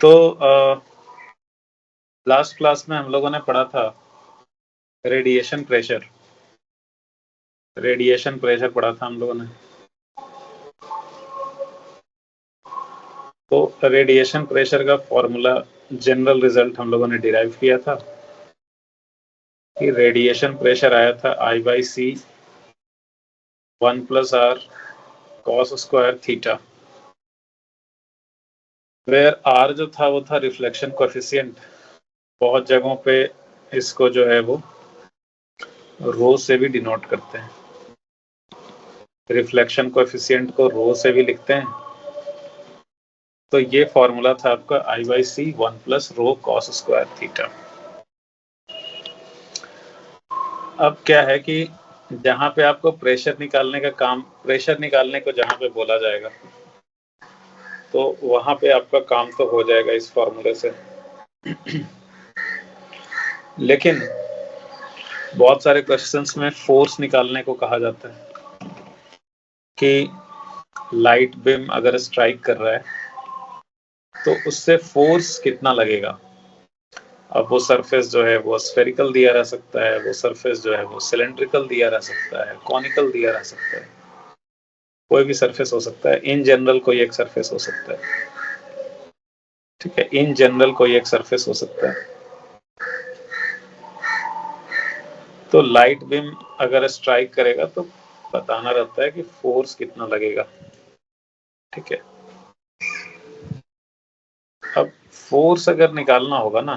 तो last class में हम लोगों ने पढ़ा था रेडिएशन प्रेशर पढ़ा था हम लोगों ने। तो रेडिएशन प्रेशर का फॉर्मूला, जनरल रिजल्ट हम लोगों ने डिराइव किया था कि रेडिएशन प्रेशर आया था I/C 1 + R cos square theta, where R जो था वो था रिफ्लेक्शन कोएफिशिएंट। बहुत जगहों पे इसको जो है वो रो से भी डिनोट करते हैं, रिफ्लेक्शन कोएफिशिएंट को रो से भी लिखते हैं। तो ये फॉर्मूला था आपका I/C 1 + रो cos स्क्वायर थीटा। अब क्या है कि जहां पे आपको प्रेशर निकालने को जहां पे बोला जाएगा तो वहां पे आपका काम तो हो जाएगा इस फॉर्मूले से। लेकिन बहुत सारे क्वेश्चंस में फोर्स निकालने को कहा जाता है कि लाइट बीम अगर स्ट्राइक कर रहा है तो उससे फोर्स कितना लगेगा। अब वो सरफेस जो है वो स्फेरिकल दिया रह सकता है, वो सरफेस जो है वो सिलेंड्रिकल दिया रह सकता है, कॉनिकल दिया रह सकता है, कोई भी सरफेस हो सकता है। इन जनरल कोई एक सरफेस हो सकता है, ठीक है, इन जनरल कोई एक सरफेस हो सकता है। तो लाइट बीम अगर स्ट्राइक करेगा तो बताना रहता है कि फोर्स कितना लगेगा, ठीक है। अब फोर्स अगर निकालना होगा ना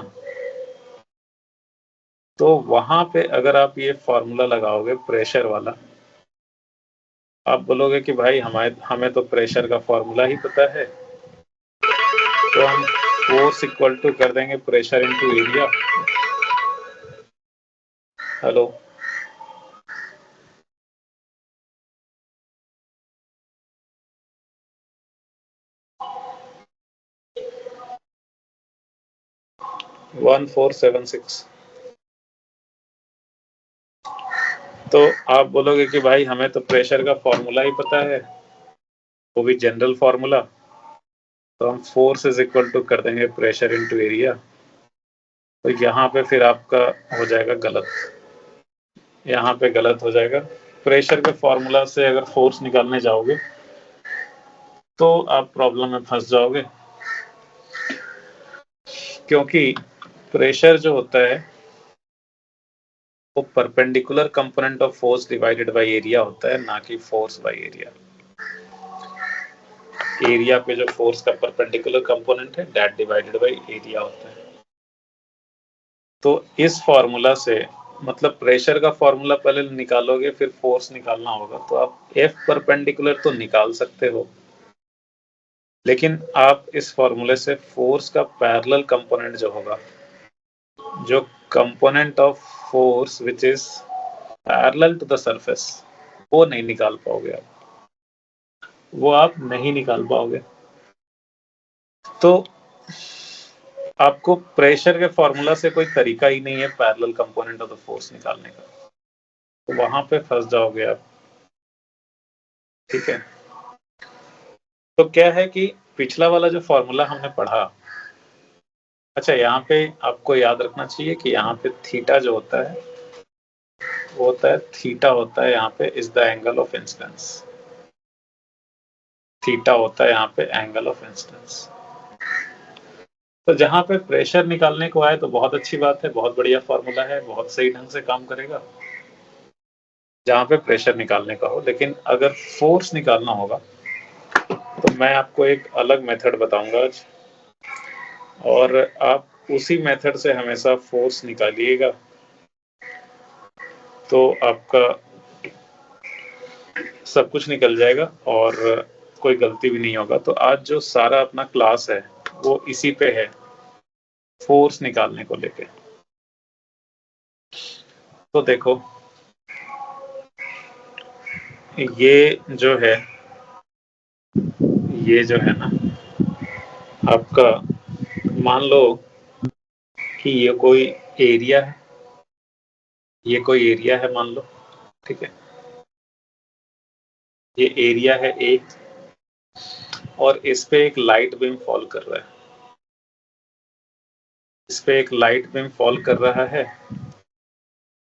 तो वहां पे अगर आप ये फॉर्मूला लगाओगे प्रेशर वाला, आप बोलोगे कि भाई हमें तो प्रेशर का फॉर्मूला ही पता है, तो हम फोर्स इक्वल टू कर देंगे pressure into area. Hello, one 476। तो आप बोलोगे कि भाई हमें तो प्रेशर का फॉर्मूला ही पता है, वो भी जनरल फॉर्मूला, तो हम फोर्स इज इक्वल टू कर देंगे प्रेशर इनटू एरिया। तो यहाँ पे फिर आपका हो जाएगा गलत, यहाँ पे गलत हो जाएगा। प्रेशर के फॉर्मूला से अगर फोर्स निकालने जाओगे तो आप प्रॉब्लम में फंस जाओगे, क्योंकि प्रेशर जो होता है वो perpendicular component of force divided by area होता है, ना कि फोर्स बाय एरिया। एरिया पे जो फोर्स का परपेंडिकुलर कंपोनेंट है दैट डिवाइडेड बाय एरिया होता है। तो इस फॉर्मूला से मतलब प्रेशर का फॉर्मूला पहले निकालोगे फिर फोर्स निकालना होगा, तो आप F परपेंडिकुलर तो निकाल सकते हो, लेकिन आप इस फॉर्मूले से फोर्स का पैरेलल कंपोनेंट जो होगा, जो component of force which is parallel to the surface, वो नहीं निकाल पाओगे आप, वो आप नहीं निकाल पाओगे। तो आपको प्रेशर के फॉर्मूला से कोई तरीका ही नहीं है parallel component of the force निकालने का, तो वहां पे फंस जाओगे आप, ठीक है। तो क्या है कि पिछला वाला जो फॉर्मूला हमने पढ़ा, अच्छा यहाँ पे आपको याद रखना चाहिए कि यहाँ पे थीटा जो होता है वो होता है, थीटा होता है यहाँ पे is the angle of incidence, theta होता है यहाँ पे एंगल ऑफ इंसिडेंस। तो जहां पे प्रेशर निकालने को आए तो बहुत अच्छी बात है, बहुत बढ़िया फॉर्मूला है, बहुत सही ढंग से काम करेगा जहां पे प्रेशर निकालने का हो। लेकिन अगर फोर्स निकालना होगा तो मैं आपको एक अलग मेथड बताऊंगा आज, और आप उसी मेथड से हमेशा फोर्स निकालिएगा तो आपका सब कुछ निकल जाएगा और कोई गलती भी नहीं होगा। तो आज जो सारा अपना क्लास है वो इसी पे है, फोर्स निकालने को लेके। तो देखो ये जो है, ये जो है ना आपका, मान लो कि ये कोई एरिया है, ये कोई एरिया है मान लो, ठीक है, ये एरिया है एक, और इस पे एक लाइट बीम फॉल कर रहा है, इस पे एक लाइट बीम फॉल कर रहा है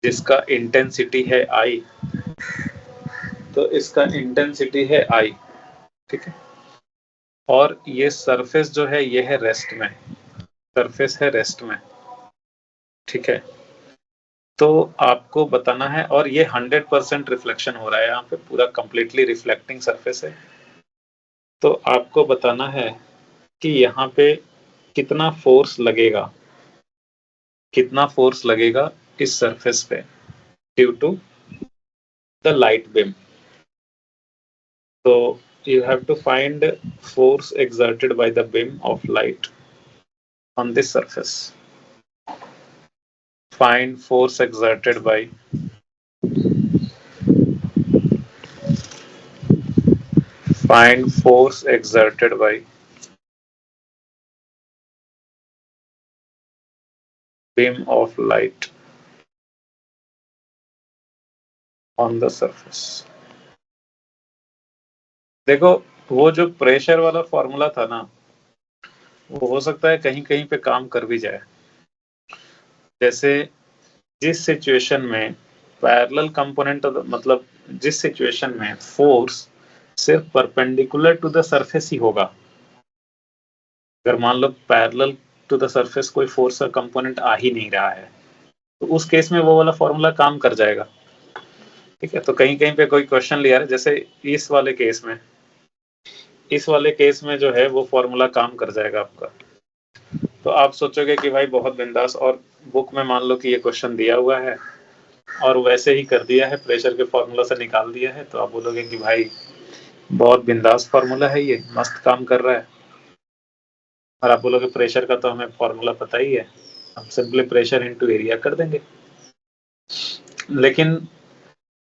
जिसका इंटेंसिटी है आई, तो इसका इंटेंसिटी है आई, ठीक है। और ये सरफेस जो है ये है रेस्ट में, सरफेस है रेस्ट में, ठीक है। तो आपको बताना है, और ये 100% रिफ्लेक्शन हो रहा है, यहाँ पे पूरा कंप्लीटली रिफ्लेक्टिंग सरफेस है। तो आपको बताना है कि यहाँ पे कितना फोर्स लगेगा, कितना फोर्स लगेगा इस सरफेस पे due to the light beam. तो you have to find force exerted by the beam of light on this surface. Find force exerted by beam of light on the surface. देखो वो जो pressure वाला formula था ना, वो हो सकता है कहीं कहीं पे काम कर भी जाए। जैसे जिस सिचुएशन में पैरेलल कंपोनेंट, मतलब जिस सिचुएशन में फोर्स सिर्फ परपेंडिकुलर टू द सरफेस ही होगा, अगर मान लो पैरेलल टू द सरफेस कोई फोर्स का कंपोनेंट आ ही नहीं रहा है, तो उस केस में वो वाला फॉर्मूला काम कर जाएगा, ठीक है। तो कहीं कहीं पे कोई क्वेश्चन लिया है, जैसे इस वाले केस में जो है वो फॉर्मूला काम कर जाएगा आपका। तो आप सोचोगे कि भाई बहुत बिंदास, और बुक में मान लो कि ये क्वेश्चन दिया हुआ है और वैसे ही कर दिया है, प्रेशर के फॉर्मूला से निकाल दिया है, तो आप बोलोगे कि भाई बहुत बिंदास फॉर्मूला है, ये मस्त काम कर रहा है। और आप बोलोगे प्रेशर का तो हमें फॉर्मूला पता ही है, हम सिंपली प्रेशर इनटू एरिया कर देंगे। लेकिन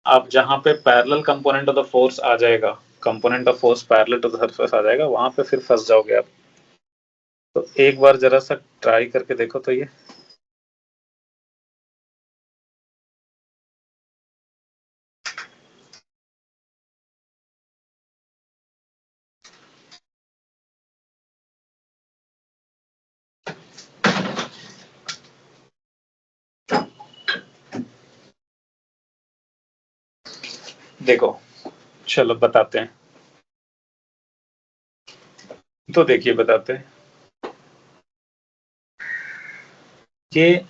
आप जहां पे parallel component of the force आ जाएगा, component of force parallel to the surface आ जाएगा, वहां पे फिर फंस जाओगे आप। तो एक बार जरा सा ट्राई करके देखो। तो ये देखो, चलो बताते हैं। तो देखिए बताते हैं कि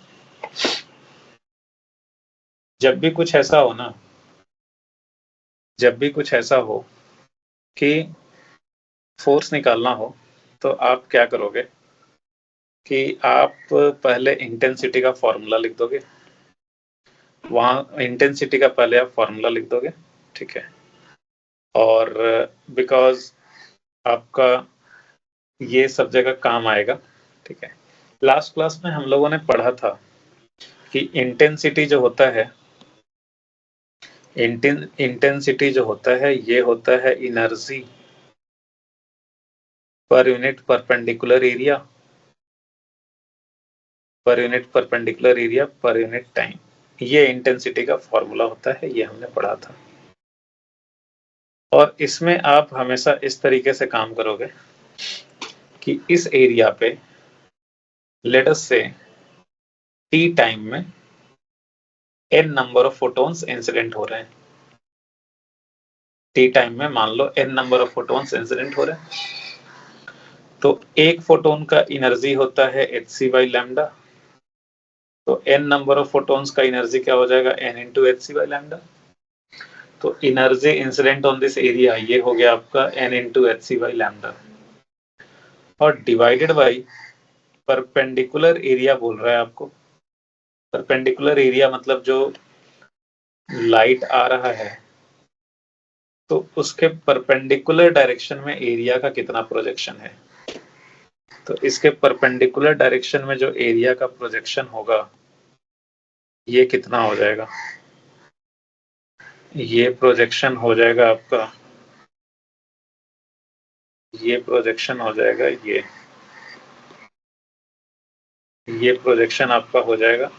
जब भी कुछ ऐसा हो ना, जब भी कुछ ऐसा हो कि फोर्स निकालना हो, तो आप क्या करोगे कि आप पहले इंटेंसिटी का फॉर्मूला लिख दोगे, वहां इंटेंसिटी का पहले आप फॉर्मूला लिख दोगे, ठीक है। और बिकॉज आपका ये सब जगह काम आएगा, ठीक है। लास्ट क्लास में हम लोगों ने पढ़ा था कि इंटेंसिटी जो होता है, इंटेंसिटी जो होता है ये होता है energy per unit perpendicular area, per unit perpendicular area per unit time. ये इंटेंसिटी का फॉर्मूला होता है, ये हमने पढ़ा था। और इसमें आप हमेशा इस तरीके से काम करोगे कि इस एरिया पे लेट अस से टी टाइम में n number of photons incident हो रहे हैं। टी टाइम में मान लो n number of photons incident हो रहे हैं, तो एक फोटोन का एनर्जी होता है hc बाई लैम्डा। तो n नंबर ऑफ फोटॉन्स का एनर्जी क्या हो जाएगा, n into hc by lambda. तो energy incident on this area ये हो गया आपका n into hc by lambda, और डिवाइडेड बाई परपेंडिकुलर एरिया बोल रहा है आपको। परपेंडिकुलर एरिया मतलब जो लाइट आ रहा है, तो उसके परपेंडिकुलर डायरेक्शन में एरिया का कितना प्रोजेक्शन है। तो इसके परपेंडिकुलर डायरेक्शन में जो एरिया का प्रोजेक्शन होगा ये कितना हो जाएगा, ये प्रोजेक्शन हो जाएगा आपका, ये प्रोजेक्शन हो जाएगा, ये प्रोजेक्शन आपका हो जाएगा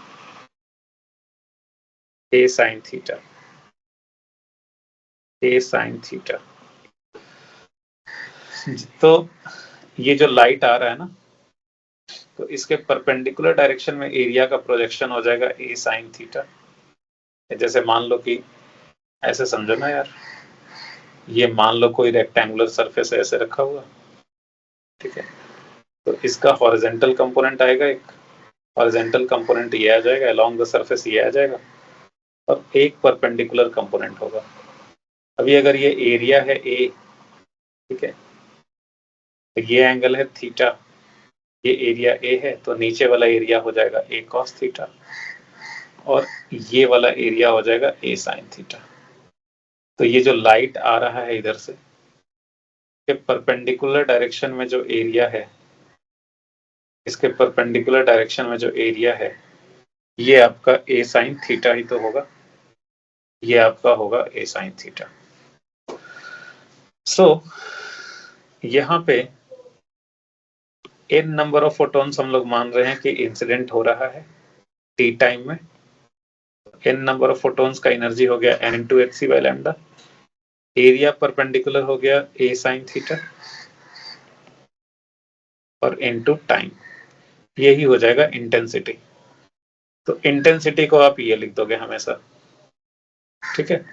a sin theta, a sin theta. तो ये जो लाइट आ रहा है ना, तो इसके परपेंडिकुलर डायरेक्शन में एरिया का प्रोजेक्शन हो जाएगा ए साइन थीटा। जैसे मान लो कि ऐसे समझो ना यार, ये मान लो कोई रेक्टेंगुलर सरफेस है ऐसे रखा हुआ, ठीक है, तो इसका हॉरिजॉन्टल कंपोनेंट आएगा, एक हॉरिजॉन्टल कंपोनेंट ये आ जाएगा, अलोंग द सरफेस ये आ जाएगा, और एक परपेंडिकुलर कंपोनेंट होगा। अभी अगर ये एरिया है ए, ठीक है, तो ये एंगल है थीटा, ये एरिया ए है, तो नीचे वाला एरिया हो जाएगा ए कॉस थीटा, और ये वाला एरिया हो जाएगा ए साइन थीटा। तो ये जो लाइट आ रहा है इधर से, परपेंडिकुलर डायरेक्शन में जो एरिया है, इसके परपेंडिकुलर डायरेक्शन में जो एरिया है, ये आपका ए साइन थीटा ही तो होगा, ये आपका होगा ए साइन थीटा। सो यहाँ पे n नंबर ऑफ फोटॉन्स हम लोग मान रहे हैं कि इंसिडेंट हो रहा है t टाइम में। n नंबर ऑफ फोटॉन्स का एनर्जी हो गया n/hc/λ, एरिया परपेंडिकुलर हो गया a sin थीटा, और इनटू टाइम, यही हो जाएगा इंटेंसिटी। तो इंटेंसिटी को आप ये लिख दोगे हमेशा, ठीक है।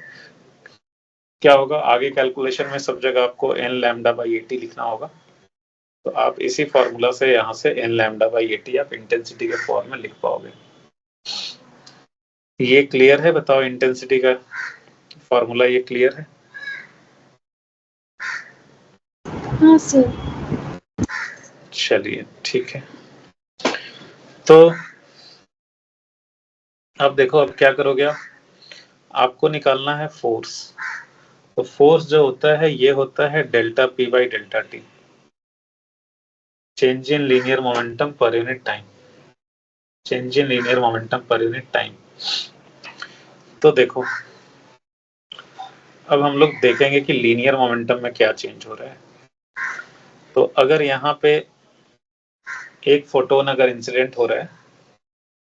क्या होगा आगे कैलकुलेशन में सब जगह आपको n λ/AT लिखना होगा, तो आप इसी फॉर्मूला से यहाँ से n λ/AT आप इंटेंसिटी के फॉर्म में लिख पाओगे। ये क्लियर है? बताओ, इंटेंसिटी का फॉर्मूला ये क्लियर है? हाँ सर। चलिए ठीक है। तो अब देखो, अब क्या करोगे आप, आपको निकालना है फोर्स। तो फोर्स जो होता है ये होता है delta P by delta T, change in linear momentum per unit time, change in linear momentum per unit time. तो देखो अब हम लोग देखेंगे कि लीनियर मोमेंटम में क्या चेंज हो रहा है। तो अगर यहाँ पे एक फोटोन अगर इंसिडेंट हो रहा है,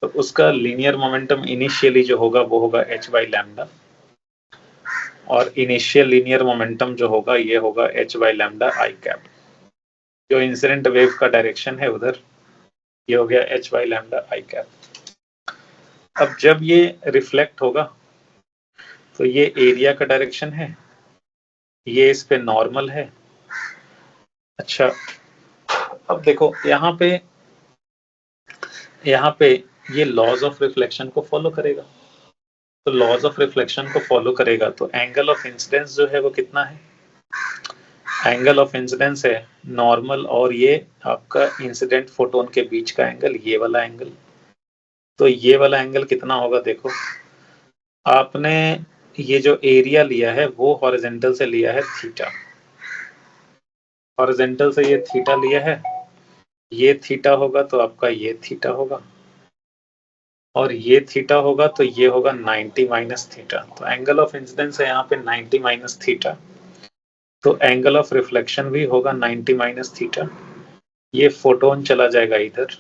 तो उसका लीनियर मोमेंटम इनिशियली जो होगा वो होगा h/λ, और इनिशियल लीनियर मोमेंटम जो होगा ये होगा h/λ आई कैप। जो इंसिडेंट वेव का डायरेक्शन है उधर, ये हो गया h/λ आई कैप। अब जब ये रिफ्लेक्ट होगा तो ये एरिया का डायरेक्शन है, ये इस पे नॉर्मल है। अच्छा, अब देखो यहाँ पे ये लॉज ऑफ रिफ्लेक्शन को फॉलो करेगा। तो लॉज ऑफ रिफ्लेक्शन को फॉलो करेगा तो एंगल ऑफ इंसिडेंस जो है वो कितना है, एंगल ऑफ इंसिडेंस है नॉर्मल और ये आपका इंसिडेंट फोटोन के बीच का एंगल, ये वाला एंगल। तो ये वाला एंगल कितना होगा, देखो आपने ये जो एरिया लिया है वो हॉरिजॉन्टल से लिया है थीटा, हॉरिजॉन्टल से ये थीटा लिया है, ये थीटा होगा तो आपका ये थीटा होगा, और ये थीटा होगा तो ये होगा 90 माइनस थीटा। तो एंगल ऑफ इंसिडेंस है यहाँ पे 90 माइनस थीटा, तो एंगल ऑफ रिफ्लेक्शन भी होगा 90 माइनस थीटा। ये फोटोन चला जाएगा इधर।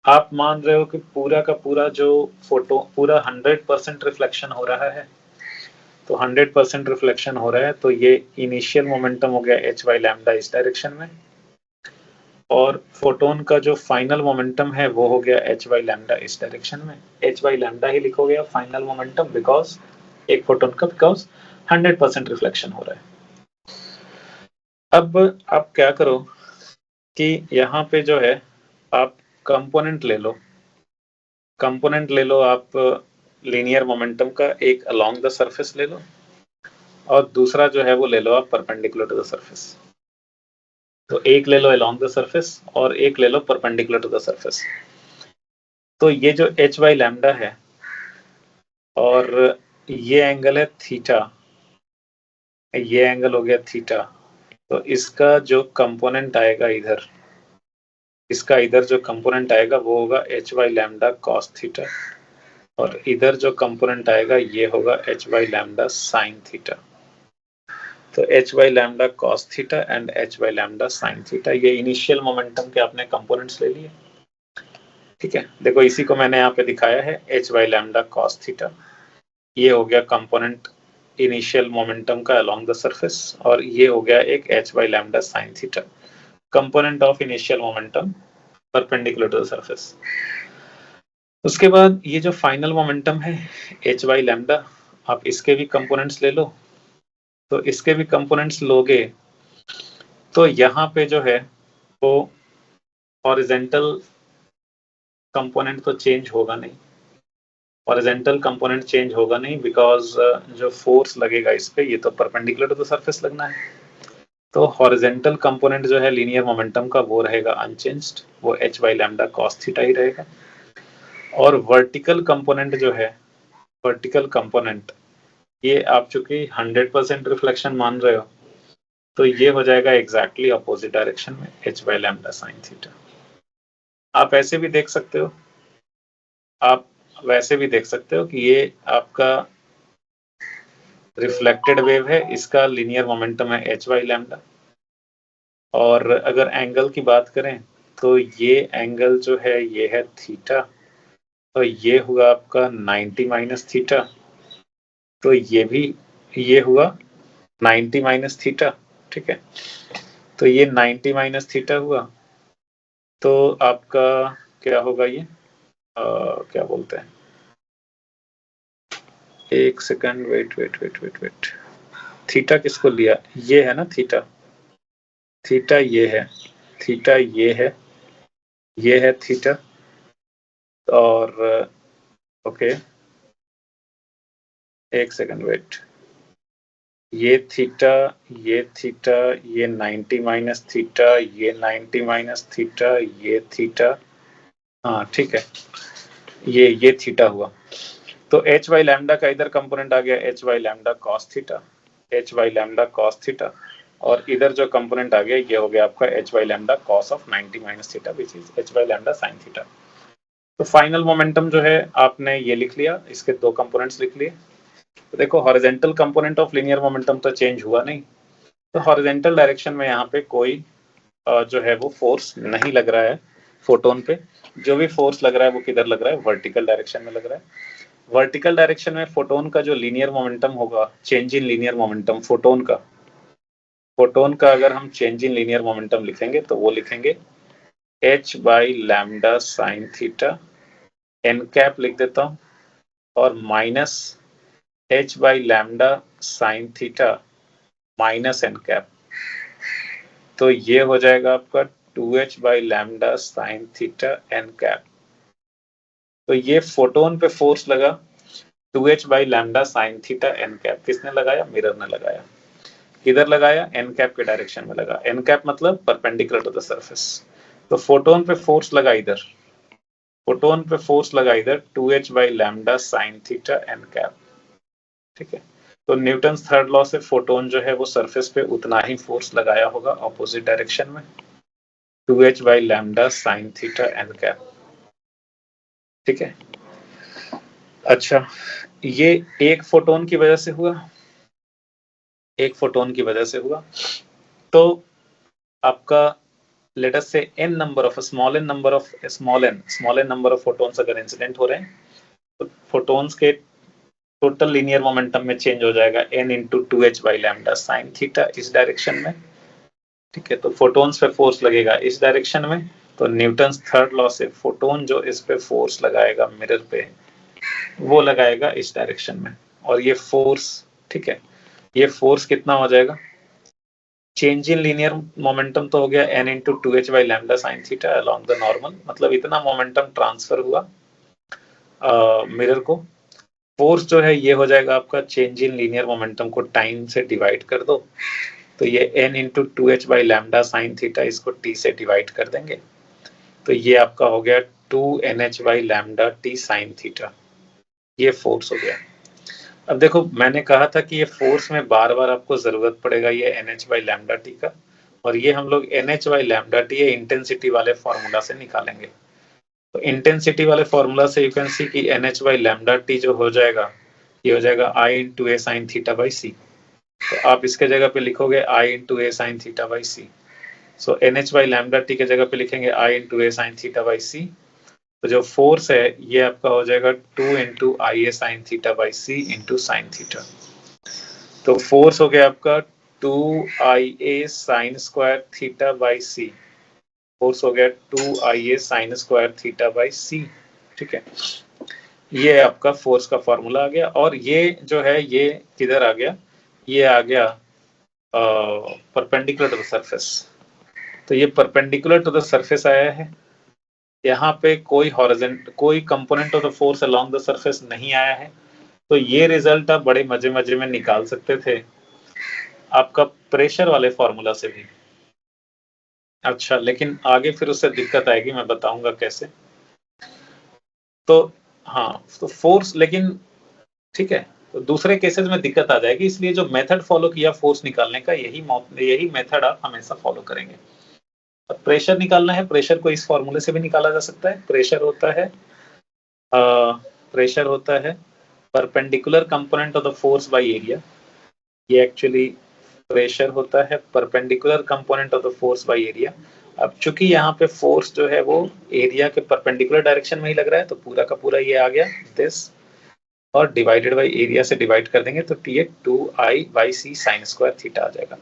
आप मान रहे हो कि पूरा का पूरा जो फोटो पूरा 100% रिफ्लेक्शन हो रहा है, तो 100% रिफ्लेक्शन हो रहा है, तो ये इनिशियल मोमेंटम हो गया h/λ इस डायरेक्शन में, और फोटोन का जो फाइनल मोमेंटम है वो हो गया h/λ इस डायरेक्शन में। h/λ ही लिखोगे आप फाइनल मोमेंटम, बिकॉज एक फोटोन का, बिकॉज 100% रिफ्लेक्शन हो रहा है। अब आप क्या करो कि यहाँ पे जो है आप कंपोनेंट ले लो, कंपोनेंट ले लो आप लीनियर मोमेंटम का, एक अलोंग द सरफेस ले लो और दूसरा जो है वो ले लो आप परपेंडिकुलर टू द सरफेस। तो एक ले लो अलोंग द सरफेस और एक ले लो परपेंडिकुलर टू द सरफेस। तो ये जो h/λ है और ये एंगल है थीटा, ये एंगल हो गया थीटा, तो इसका जो कंपोनेंट आएगा इधर, इसका इधर जो कंपोनेंट आएगा वो होगा h/λ cos थीटा, और इधर जो कंपोनेंट आएगा ये होगा h/λ sin थीटा। तो h/λ cos theta and h/λ sin theta, ये इनिशियल मोमेंटम के आपने कंपोनेंट्स ले लिए, ठीक है। देखो इसी को मैंने यहाँ पे दिखाया है h/λ cos थीटा, ये हो गया कंपोनेंट इनिशियल मोमेंटम का अलोंग द सरफेस, और ये हो गया एक h/λ sin theta, component of initial momentum perpendicular to the surface. उसके बाद ये जो फाइनल मोमेंटम है h बाई लैम्डा, आप इसके भी कंपोनेंट्स ले लो। तो इसके भी कंपोनेंट्स लोगे तो यहाँ पे जो है वो हॉरिजेंटल कंपोनेंट तो चेंज होगा नहीं, हॉरिजेंटल कंपोनेंट चेंज होगा नहीं, बिकॉज जो फोर्स लगेगा इस पे ये तो परपेंडिकुलर टू द सरफेस लगना है। तो हॉरिजेंटल कंपोनेंट जो है लीनियर मोमेंटम का वो रहेगा अनचेंज्ड, वो h by lambda cos theta ही रहेगा। और वर्टिकल कंपोनेंट जो है, वर्टिकल कंपोनेंट ये आप चूंकि 100% रिफ्लेक्शन मान रहे हो तो ये हो जाएगा एग्जैक्टली अपोजिट डायरेक्शन में h by lambda sine theta. आप ऐसे भी देख सकते हो, आप वैसे भी देख सकते हो कि ये आपका रिफ्लेक्टेड वेव है, इसका लीनियर मोमेंटम है h बाई लैम्डा। और अगर एंगल की बात करें तो ये एंगल जो है ये है थीटा, तो ये हुआ आपका 90 माइनस थीटा, तो ये हुआ 90 माइनस थीटा, ठीक है। तो ये 90 माइनस थीटा हुआ, तो आपका क्या होगा ये क्या बोलते हैं, एक सेकंड, वेट। थीटा किसको लिया, ये है ना थीटा, थीटा ये है, थीटा ये है थीटा। और ओके एक सेकंड वेट, ये थीटा, ये थीटा, ये 90 माइनस थीटा, ये 90 माइनस थीटा, ये थीटा, हाँ ठीक है, ये थीटा हुआ। तो h बाई लैम्डा का इधर कंपोनेंट आ गया h by lambda cos theta, h by lambda cos theta, और इधर जो कंपोनेंट आ गया ये हो गया आपका h by lambda cos of 90 minus theta which is h by lambda sine theta. तो फाइनल मोमेंटम जो है आपने ये लिख लिया, इसके दो कंपोनेंट्स लिख लिए। तो देखो horizontal component of linear momentum तो चेंज हुआ नहीं, तो हॉरिजेंटल डायरेक्शन में यहाँ पे कोई जो है वो फोर्स नहीं लग रहा है फोटोन पे। जो भी फोर्स लग रहा है वो किधर लग रहा है, वर्टिकल डायरेक्शन में लग रहा है। वर्टिकल डायरेक्शन में फोटोन का जो लीनियर मोमेंटम होगा, change in linear momentum photon का अगर हम चेंज इन लीनियर मोमेंटम लिखेंगे तो वो लिखेंगे h by lambda sine theta, N cap लिख देता हूँ, और minus h by lambda sine theta minus N cap. तो ये हो जाएगा आपका 2h by lambda sine theta N cap. तो ये फोटोन पे फोर्स लगा 2h by lambda sine theta N cap, किसने लगाया, मिरर ने लगाया। किधर लगाया, एन कैप के डायरेक्शन में लगा, एन कैप मतलब परपेंडिकुलर टू द सरफेस। तो फोटोन पे फोर्स लगा इधर, फोटोन पे फोर्स लगा इधर 2h by lambda sine theta N cap, ठीक है। तो न्यूटन थर्ड लॉ से फोटोन जो है वो सरफेस पे उतना ही फोर्स लगाया होगा ऑपोजिट डायरेक्शन में, 2h by lambda sine theta N cap, ठीक है। अच्छा, ये एक फोटोन की वजह से हुआ, एक फोटोन की वजह से हुआ। तो आपका लेट अस से n number of small n number of photons अगर इंसिडेंट हो रहे हैं तो फोटोन्स के टोटल लीनियर मोमेंटम में चेंज हो जाएगा n into 2h by lambda sine theta इस डायरेक्शन में, ठीक है। तो फोटोन्स पे फोर्स लगेगा इस डायरेक्शन में, तो न्यूटन थर्ड लॉ से फोटोन जो इस पे फोर्स लगाएगा मिरर पे वो लगाएगा इस डायरेक्शन में, और ये फोर्स, ठीक है, ये फोर्स कितना हो जाएगा, चेंज इन लीनियर मोमेंटम तो हो गया n into 2h by lambda sine theta along the normal, मतलब इतना मोमेंटम ट्रांसफर हुआ मिरर को। फोर्स जो है ये हो जाएगा आपका चेंज इन लीनियर मोमेंटम को टाइम से डिवाइड कर दो, तो ये n into 2h by lambda sine theta, इसको t से डिवाइड कर देंगे, तो ये आपका हो गया 2nh by lambda t sine theta, ये फोर्स हो गया। अब देखो मैंने कहा था कि ये फोर्स में बार बार आपको जरूरत पड़ेगा ये NH बाई लैम्डा टी का, और ये हम लोग NH by lambda T intensity वाले फॉर्मूला से निकालेंगे। तो इंटेंसिटी वाले फॉर्मूला से यू कैन सी कि NH बाई लैम्डा टी जो हो जाएगा ये हो जाएगा I into A sine theta by C. तो आप इसके जगह पे लिखोगे I into A sine theta by C. सो NH बाई लैम्डा टी के जगह पे लिखेंगे I into A sine theta by C. तो जो फोर्स है ये आपका हो जाएगा 2 into I A sine theta by C into sine theta. तो फोर्स हो गया आपका 2 I A sine square theta by C, force हो गया 2IA sine square theta by C. ठीक है, ये आपका फोर्स का फॉर्मूला आ गया। और ये जो है ये किधर आ गया, ये आ गया परपेंडिकुलर टू द सरफेस। तो ये परपेंडिकुलर टू द सरफेस आया है, यहाँ पे कोई हॉरिजॉन्टल कोई component of the force along the surface नहीं आया है। तो ये रिजल्ट आप बड़े मजे मजे में निकाल सकते थे आपका प्रेशर वाले फॉर्मूला से भी। अच्छा, लेकिन आगे फिर उससे दिक्कत आएगी, मैं बताऊंगा कैसे। तो हाँ, तो फोर्स, लेकिन ठीक है, तो दूसरे केसेस में दिक्कत आ जाएगी, इसलिए जो मेथड फॉलो किया फोर्स निकालने का, यही मेथड आप हमेशा फॉलो करेंगे। अब प्रेशर निकालना है, प्रेशर को इस फॉर्मूले से भी निकाला जा सकता है। प्रेशर होता है perpendicular component of the force by area. ये एक्चुअली प्रेशर होता है perpendicular component of the force by area. अब चूंकि यहाँ पे फोर्स जो है वो एरिया के परपेंडिकुलर डायरेक्शन में ही लग रहा है, तो पूरा का पूरा ये आ गया दिस, और डिवाइडेड बाई एरिया से डिवाइड कर देंगे तो ये 2I/c साइन स्क्वायर थीटा आ जाएगा।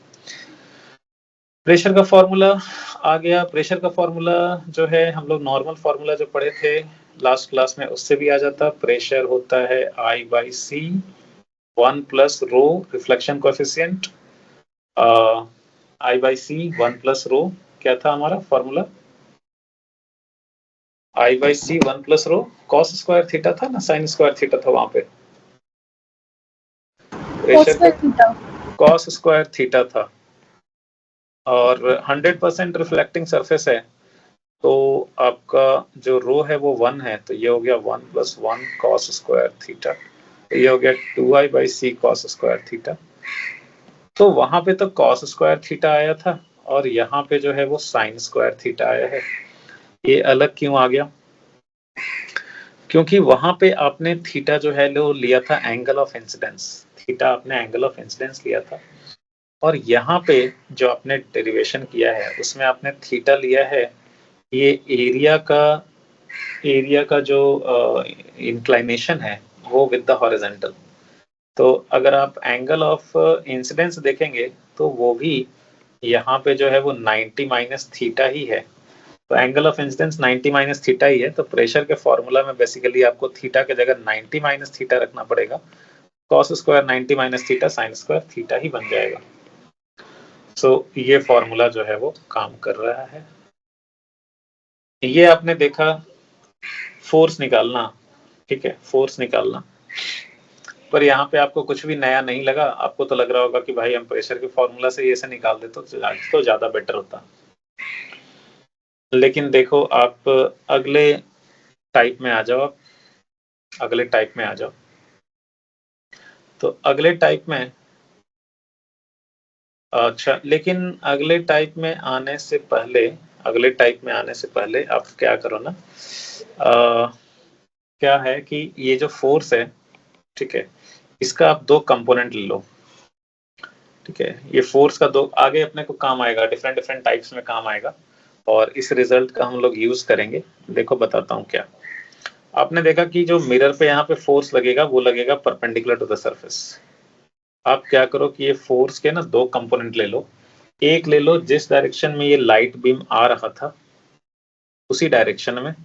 प्रेशर का फॉर्मूला आ गया। प्रेशर का फॉर्मूला जो है हम लोग नॉर्मल फॉर्मूला जो पढ़े थे लास्ट क्लास में उससे भी आ जाता। प्रेशर होता है I/c 1 प्लस रो रिफ्लेक्शन कोएफिशिएंट, I/c 1 प्लस रो, क्या था हमारा फॉर्मूला, I/c 1 प्लस रो कॉस स्क्वायर थीटा था ना, साइन स्क्वायर थीटा था वहां पे। प्रेशर का कॉस स्क्वायर थीटा था, और 100% रिफ्लेक्टिंग सरफेस है, तो आपका जो रो है वो 1 है, तो ये हो गया 1 प्लस 1 कॉस स्क्वायर थीटा, ये हो गया 2I/c कॉस स्क्वायर थीटा। तो वहां पे तो कॉस स्क्वायर थीटा आया था, और यहाँ पे जो है वो साइन स्क्वायर थीटा आया है। ये अलग क्यों आ गया, क्योंकि वहां पे आपने थीटा जो है वो लिया था एंगल ऑफ इंसिडेंस, थीटा आपने एंगल ऑफ इंसिडेंस लिया था, और यहाँ पे जो आपने डेरिवेशन किया है उसमें आपने थीटा लिया है ये एरिया का जो इंक्लाइनेशन है वो विद द हॉरिजॉन्टल। तो अगर आप एंगल ऑफ इंसिडेंस देखेंगे तो वो भी यहाँ पे जो है वो 90 माइनस थीटा ही है। तो angle of incidence 90 minus theta ही है, तो प्रेशर के फॉर्मूला में बेसिकली आपको थीटा के जगह 90 माइनस थीटा रखना पड़ेगा। Cos square 90 minus theta sine square theta ही बन जाएगा। सो ये फॉर्मूला जो है वो काम कर रहा है। ये आपने देखा फोर्स निकालना, ठीक है, फोर्स निकालना, पर यहाँ पे आपको कुछ भी नया नहीं लगा। आपको तो लग रहा होगा कि भाई हम प्रेशर के फॉर्मूला से ये से निकाल दे तो ज्यादा बेटर होता। लेकिन देखो आप अगले टाइप में आ जाओ, आप अगले टाइप में आ जाओ। तो अगले टाइप में, अच्छा, लेकिन अगले टाइप में आने से पहले आप क्या करो ना, क्या है कि ये जो फोर्स है, ठीक है, इसका आप दो कंपोनेंट ले लो। ठीक है, ये फोर्स का दो आगे अपने को काम आएगा, डिफरेंट डिफरेंट टाइप्स में काम आएगा, और इस रिजल्ट का हम लोग यूज करेंगे। देखो बताता हूँ क्या। आपने देखा कि जो मिरर पे यहाँ पे फोर्स लगेगा वो लगेगा परपेंडिकुलर टू द सरफेस। आप क्या करो कि ये फोर्स के ना दो कंपोनेंट ले लो। एक ले लो जिस डायरेक्शन में ये लाइट बीम आ रहा था उसी डायरेक्शन में,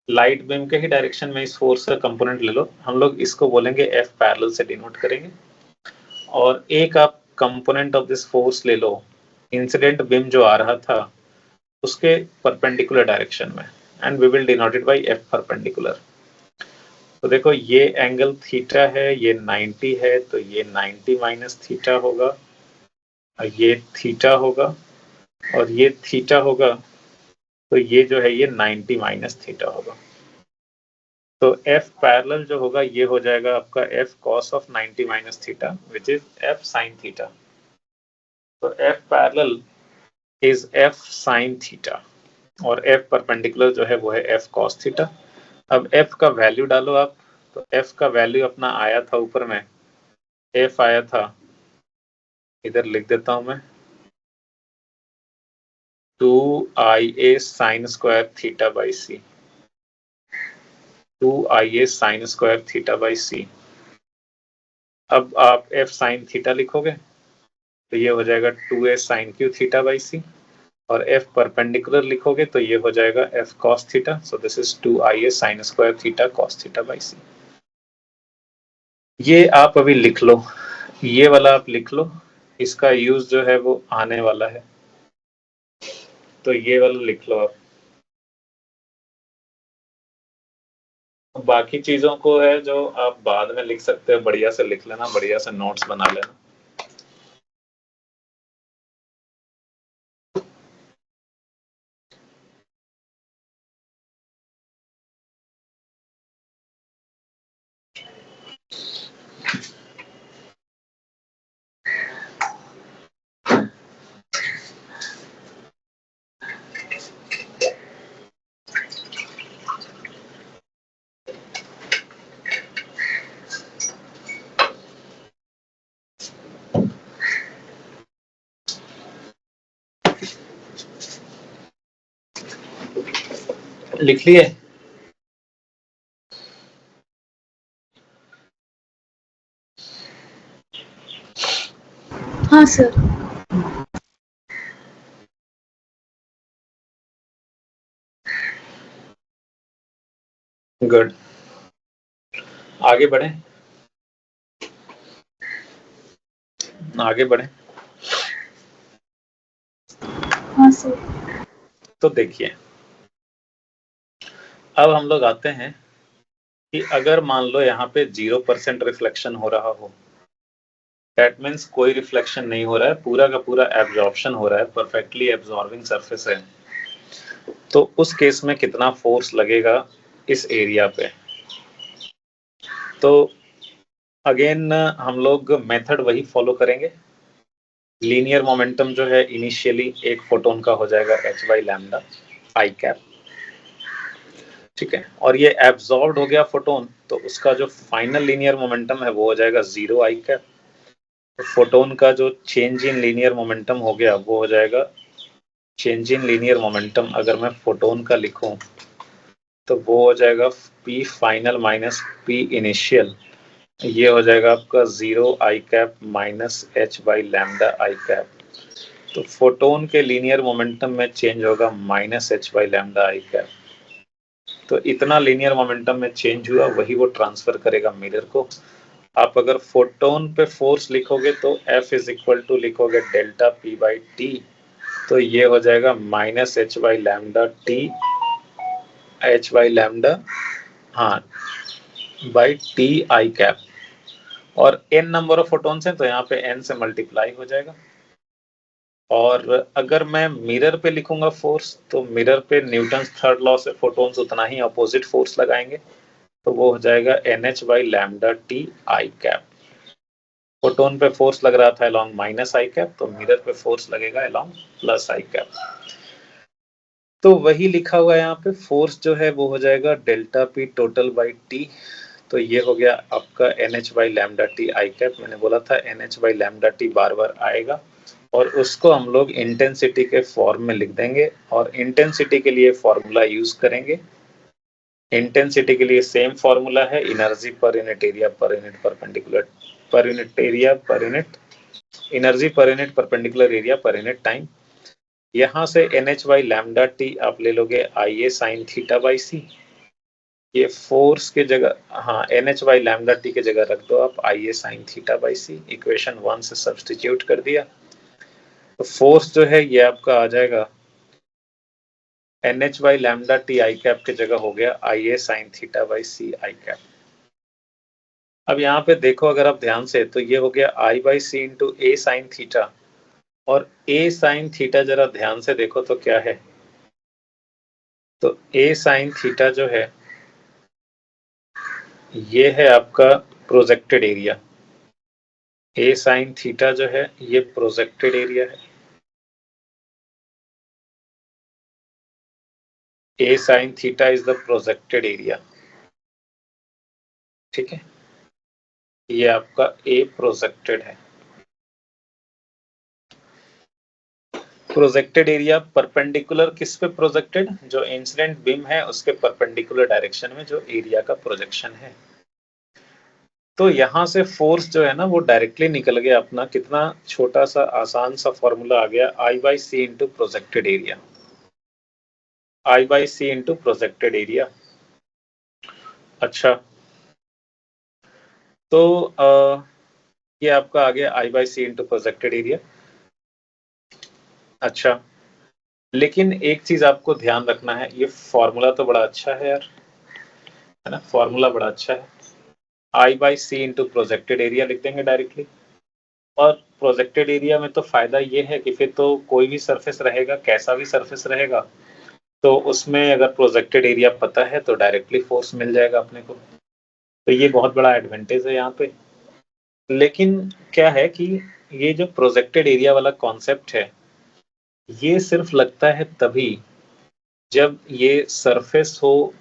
लाइट बीम के ही डायरेक्शन में इस फोर्स का कंपोनेंट ले लो। हम लोग इसको बोलेंगे एफ पैरेलल से डिनोट करेंगे। और एक आप कंपोनेंट ऑफ दिस फोर्स ले लो इंसिडेंट बीम जो आ रहा था उसके परपेंडिकुलर डायरेक्शन में, and we will denote it by F perpendicular. तो देखो ये एंगल थीटा है, ये 90 है, तो ये 90 माइनस थीटा होगा, ये थीटा होगा, और ये थीटा होगा, तो ये जो है ये 90 माइनस थीटा होगा। तो एफ पैरेलल जो होगा ये हो जाएगा आपका F cos of 90 minus theta which is F sine theta. तो F parallel is F sine theta, और एफ परपेंडिकुलर जो है वो है एफ कॉस थीटा। अब एफ का वैल्यू डालो आप, तो एफ का वैल्यू अपना आया था ऊपर में, एफ आया था, इधर लिख देता हूं मैं, 2IA sine square theta by C, 2IA sine square theta by C. अब आप एफ साइन थीटा लिखोगे तो ये हो जाएगा 2A sine Q theta by C. और f परपेंडिकुलर लिखोगे तो ये हो जाएगा f cos theta, so this is 2ia sin square theta cos theta by c। ये आप अभी लिख लो, ये वाला आप लिख लो, इसका यूज जो है वो आने वाला है, तो ये वाला लिख लो आप। बाकी चीजों को है जो आप बाद में लिख सकते हो, बढ़िया से लिख लेना, बढ़िया से नोट्स बना लेना। लिख लिए? हाँ सर। गुड, आगे बढ़े, आगे बढ़े। हाँ सर। तो देखिए, अब हम लोग आते हैं कि अगर मान लो यहाँ पे 0% रिफ्लेक्शन हो रहा हो, दैट मीन्स कोई रिफ्लेक्शन नहीं हो रहा है, पूरा का पूरा एब्जॉर्प्शन हो रहा है, परफेक्टली एब्जॉर्बिंग सरफेस है, तो उस केस में कितना फोर्स लगेगा इस एरिया पे। तो अगेन हम लोग मेथड वही फॉलो करेंगे। लीनियर मोमेंटम जो है इनिशियली एक फोटोन का हो जाएगा h by lambda I cap, ठीक है, और ये एब्जॉर्ब्ड हो गया फोटोन, तो उसका जो फाइनल लीनियर मोमेंटम है वो हो जाएगा 0 आई कैप। तो फोटोन का जो चेंज इन लीनियर मोमेंटम हो गया वो हो जाएगा चेंज इन लीनियर मोमेंटम, अगर मैं फोटोन का लिखूं तो वो हो जाएगा p final minus p initial, ये हो जाएगा आपका 0 I cap minus h by lambda I cap. तो फोटोन के लीनियर मोमेंटम में चेंज होगा minus h by lambda I cap. तो इतना लीनियर मोमेंटम में चेंज हुआ, वही वो ट्रांसफर करेगा मिरर को। आप अगर फोटोन पे फोर्स लिखोगे तो F इज इक्वल टू लिखोगे डेल्टा P बाई टी, तो ये हो जाएगा minus h by lambda T, h by lambda, हाँ, बाई टी आई कैप। और n नंबर ऑफ फोटोन्स हैं तो यहाँ पे n से मल्टीप्लाई हो जाएगा। और अगर मैं मिरर पे लिखूंगा फोर्स, तो मिरर पे न्यूटन्स थर्ड लॉ से फोटोन्स उतना ही अपोजिट फोर्स लगाएंगे, तो वो हो जाएगा NH by lambda T I cap. Photon पे फोर्स लग रहा था अलोंग माइनस आई कैप, तो मिरर पे फोर्स लगेगा अलोंग प्लस आई कैप। तो वही लिखा हुआ है यहाँ पे, फोर्स जो है वो हो जाएगा delta P total by T, तो ये हो गया आपका NH by lambda T I cap. मैंने बोला था NH बाई लैम्डा टी बार बार आएगा, और उसको हम लोग इंटेंसिटी के फॉर्म में लिख देंगे, और इंटेंसिटी के लिए फॉर्मूला यूज करेंगे। इंटेंसिटी के लिए सेम फॉर्मूला है, energy per unit area per unit perpendicular, per unit area per unit energy per unit perpendicular area per unit time. यहाँ से NH बाई लैम्डा टी आप ले लोगे IA साइन थीटा बाई सी, ये force के जगह, हाँ, NH बाई लैम्डा टी के जगह रख दो आप IA sine theta by C, equation 1 से सब्स्टिट्यूट कर दिया, तो फोर्स जो है ये आपका आ जाएगा NH by lambda T I cap के जगह हो गया IA sine theta by C I cap. अब यहाँ पे देखो अगर आप ध्यान से, तो ये हो गया I by C into A sine theta, और ए साइन थीटा जरा ध्यान से देखो तो क्या है, तो ए साइन थीटा जो है ये है आपका projected area, A sine theta जो है ये प्रोजेक्टेड एरिया है, A sine theta is the projected area, ठीक है, ये आपका ए प्रोजेक्टेड है। प्रोजेक्टेड एरिया परपेंडिकुलर किस पे प्रोजेक्टेड, जो इंसिडेंट बीम है उसके परपेंडिकुलर डायरेक्शन में जो एरिया का प्रोजेक्शन है। तो यहाँ से फोर्स जो है ना वो डायरेक्टली निकल गया अपना, कितना छोटा सा आसान सा फॉर्मूला आ गया, I by C into projected area, I by C into projected area. अच्छा, तो ये आपका आ गया I by C into projected area. अच्छा, लेकिन एक चीज आपको ध्यान रखना है, ये फॉर्मूला तो बड़ा अच्छा है यार, है ना, फॉर्मूला बड़ा अच्छा है। I by C into projected area लिख देंगे डायरेक्टली, और प्रोजेक्टेड एरिया में तो फायदा ये है कि फिर तो कोई भी सरफेस रहेगा, कैसा भी सरफेस रहेगा, तो उसमें अगर प्रोजेक्टेड एरिया पता है तो डायरेक्टली फोर्स मिल जाएगा अपने को, तो ये बहुत बड़ा एडवांटेज है यहाँ पे। लेकिन क्या है कि ये जो प्रोजेक्टेड एरिया वाला कॉन्सेप्ट है, ये सिर्फ लगता है तभी जब ये सरफेस हो,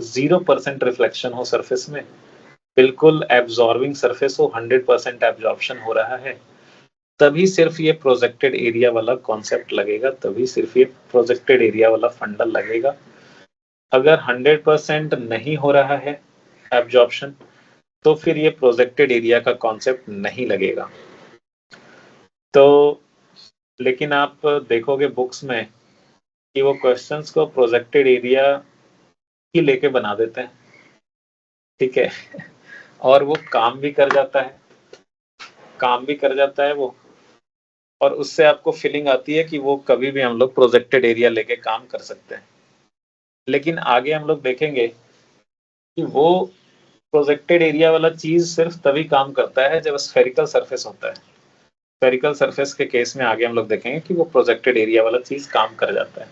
0% रिफ्लेक्शन हो सरफेस में, बिल्कुल एब्जॉर्बिंग सरफेस हो, 100% एब्जॉर्प्शन हो रहा है, तभी सिर्फ ये प्रोजेक्टेड एरिया वाला कॉन्सेप्ट लगेगा, तभी सिर्फ ये प्रोजेक्टेड एरिया वाला फंडा लगेगा। अगर 100% नहीं हो रहा है एब्जॉर्प्शन, तो फिर ये प्रोजेक्टेड एरिया का कॉन्सेप्ट नहीं लगेगा। तो लेकिन आप देखोगे बुक्स में कि वो क्वेश्चंस को प्रोजेक्टेड एरिया ही लेके बना देते हैं, ठीक है, और वो काम भी कर जाता है, काम भी कर जाता है वो, और उससे आपको फीलिंग आती है कि वो कभी भी हम लोग प्रोजेक्टेड एरिया लेके काम कर सकते हैं। लेकिन आगे हम लोग देखेंगे कि वो प्रोजेक्टेड एरिया वाला चीज सिर्फ तभी काम करता है जब स्फेरिकल सरफेस होता है। स्फेरिकल सरफेस के केस में आगे हम लोग देखेंगे कि वो प्रोजेक्टेड एरिया वाला चीज काम कर जाता है।